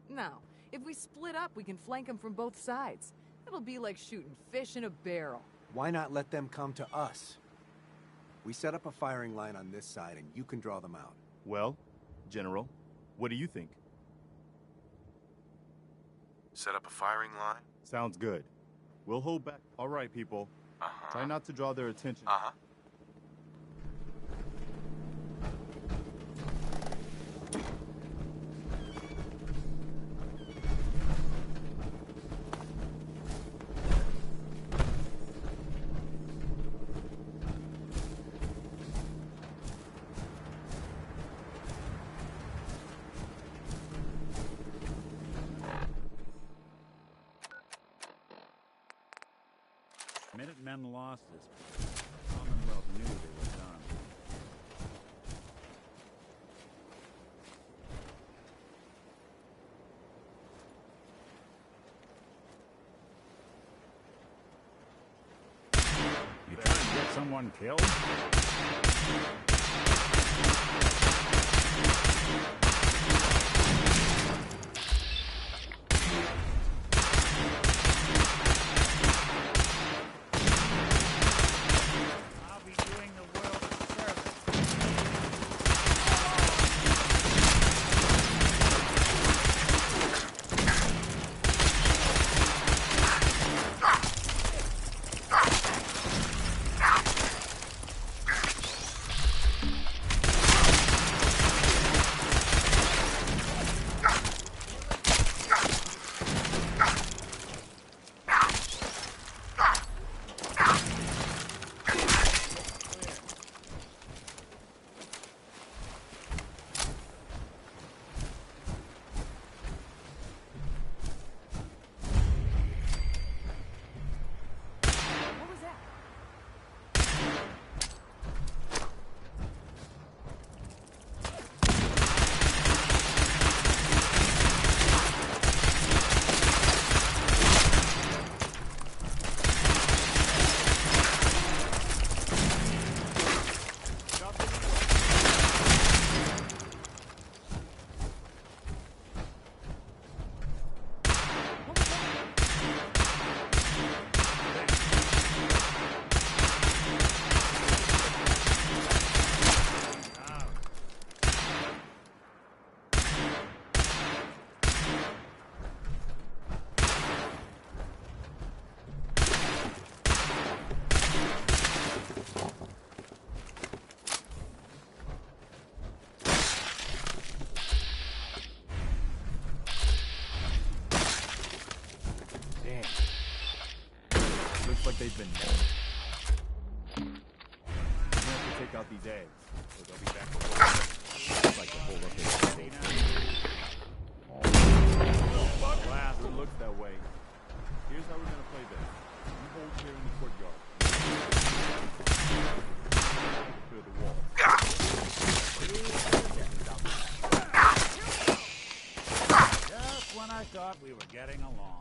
No. If we split up, we can flank them from both sides. It'll be like shooting fish in a barrel. Why not let them come to us? We set up a firing line on this side, and you can draw them out. Well, General, what do you think? Set up a firing line? Sounds good. We'll hold back. All right, people. Try not to draw their attention. Minutemen lost this place. The Commonwealth knew they were done. You trying to get someone killed? Like they've been dead. We have to take out these eggs, or they'll be back before like the whole location. It looks that way. Here's how we're gonna play this. You hold here in the courtyard. Clear the wall. Just when I thought we were getting along.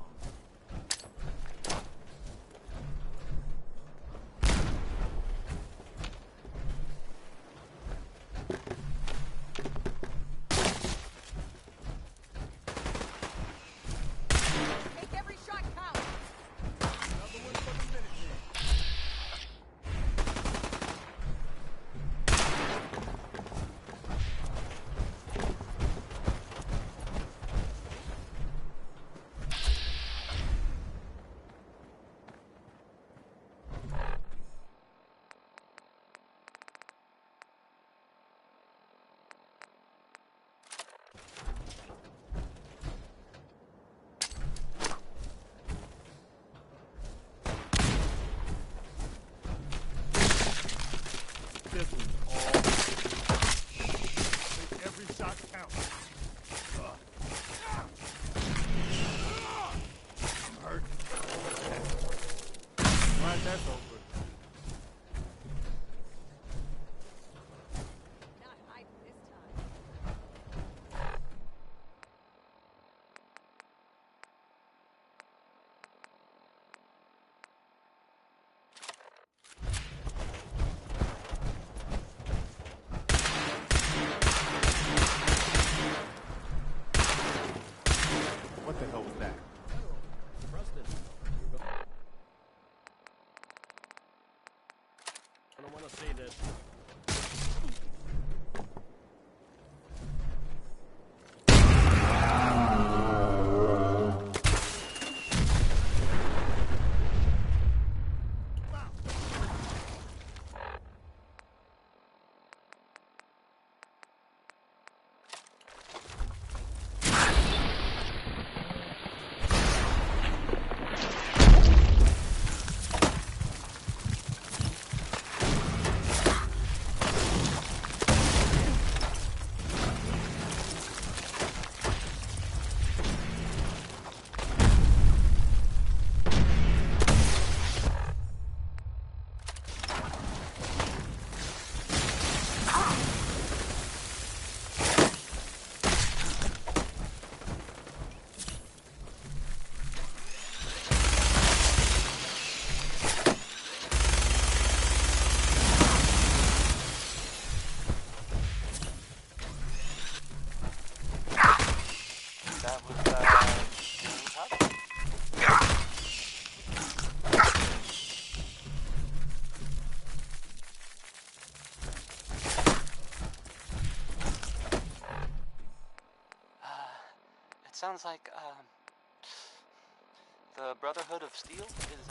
It sounds like, the Brotherhood of Steel is,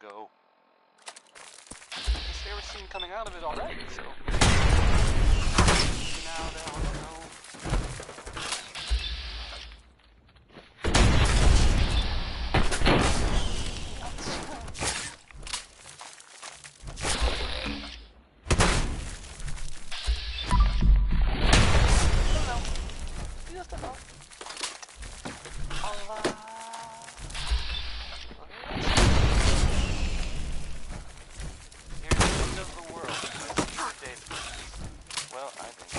go. At least they were seen coming out of it already, so now they'll know. Just don't know. Here's the end of the world. Well, I think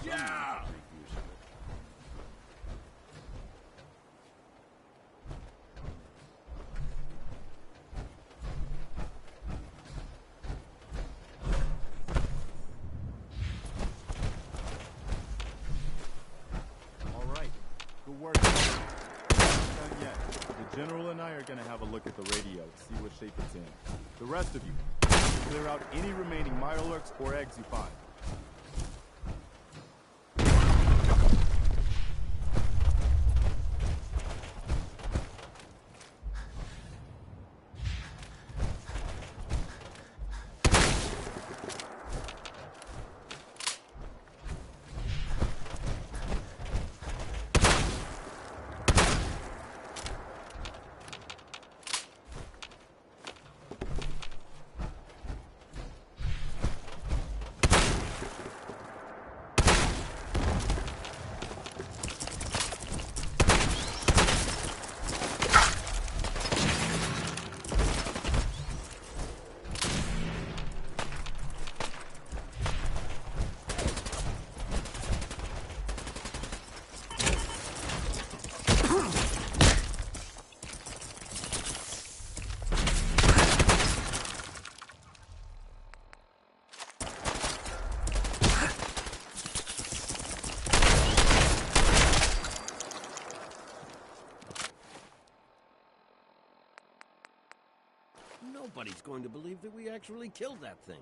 Yeah! All right. Good work. Not done yet. The General and I are gonna have a look at the radio, see what shape it's in. The rest of you, clear out any remaining Mirelurks or eggs you find. Nobody's going to believe that we actually killed that thing.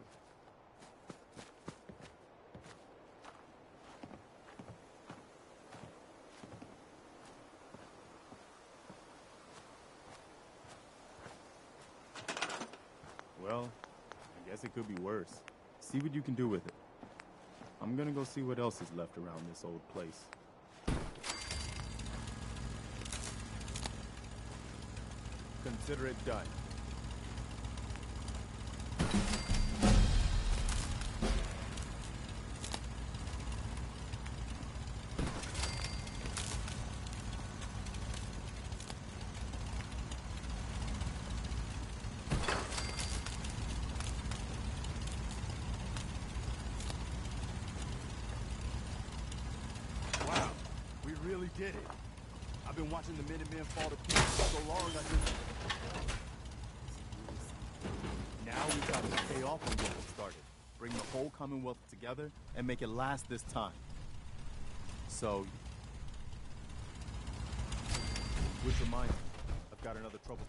Well, I guess it could be worse. See what you can do with it. I'm gonna go see what else is left around this old place. Consider it done. Wow, we really did it. I've been watching the Minutemen fall to pieces for so long, I just... Now we've got to pay off on what we started. Bring the whole Commonwealth together and make it last this time. So... Which reminds me, I've got another trouble.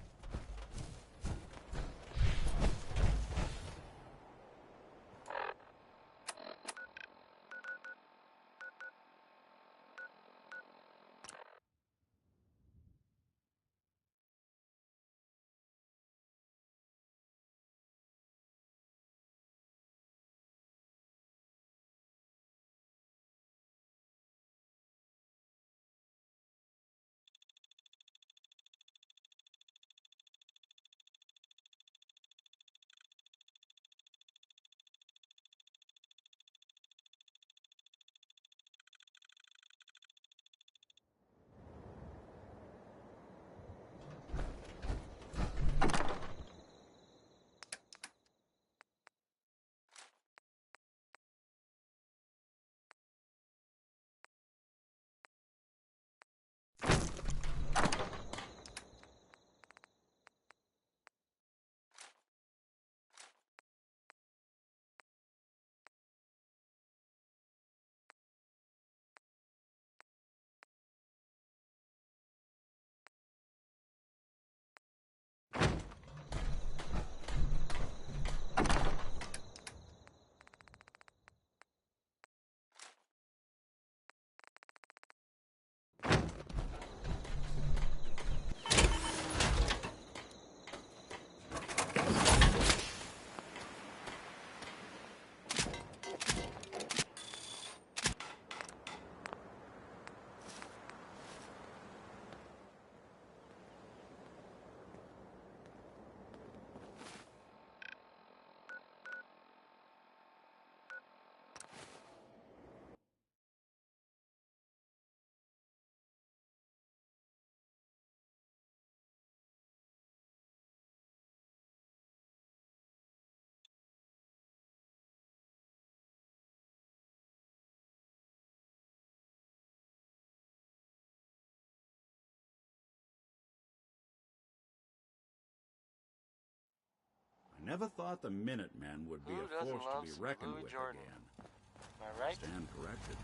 Never thought the Minutemen would be Who a doesn't force to love be some reckoned Louis with Jordan? again. Am I right? Stand corrected.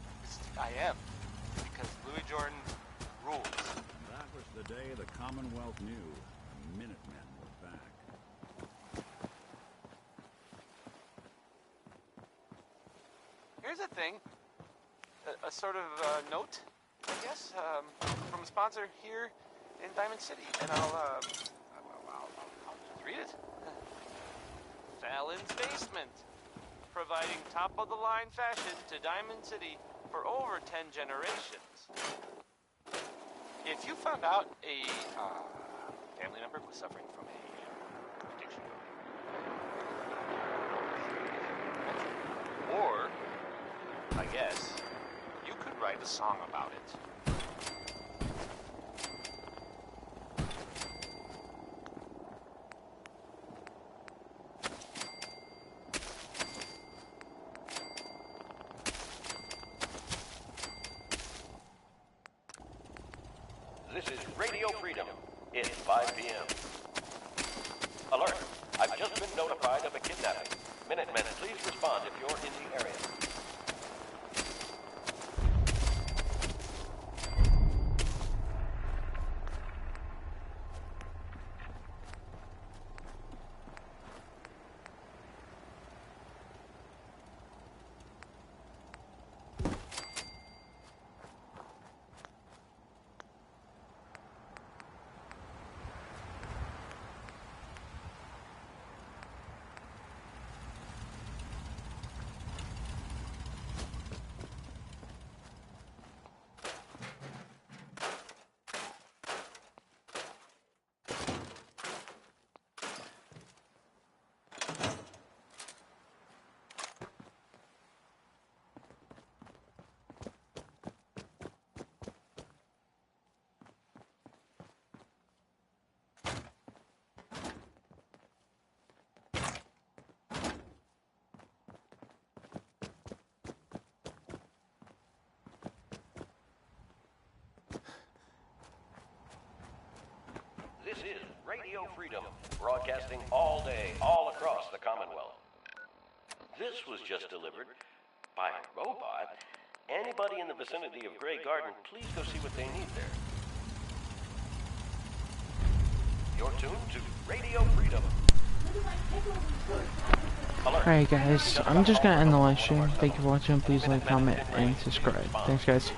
I am. Because Louis Jordan rules. And that was the day the Commonwealth knew the Minutemen were back. Here's a thing. A sort of note, I guess, from a sponsor here in Diamond City. And I'll just read it. Fallon's Basement. Providing top-of-the-line fashion to Diamond City for over 10 generations. If you found out a family member was suffering from a addiction, or, I guess, you could write a song about it. This is Radio Freedom. It's 5 p.m. Alert! I've just been notified of a kidnapping. Minutemen, please respond if you're in the area. This is Radio Freedom, broadcasting all day, all across the Commonwealth. This was just delivered by a robot. Anybody in the vicinity of Grey Garden, please go see what they need there. You're tuned to Radio Freedom. Alright guys, I'm just gonna end the live stream. Thank you for watching. Please like, comment, and subscribe. Thanks guys.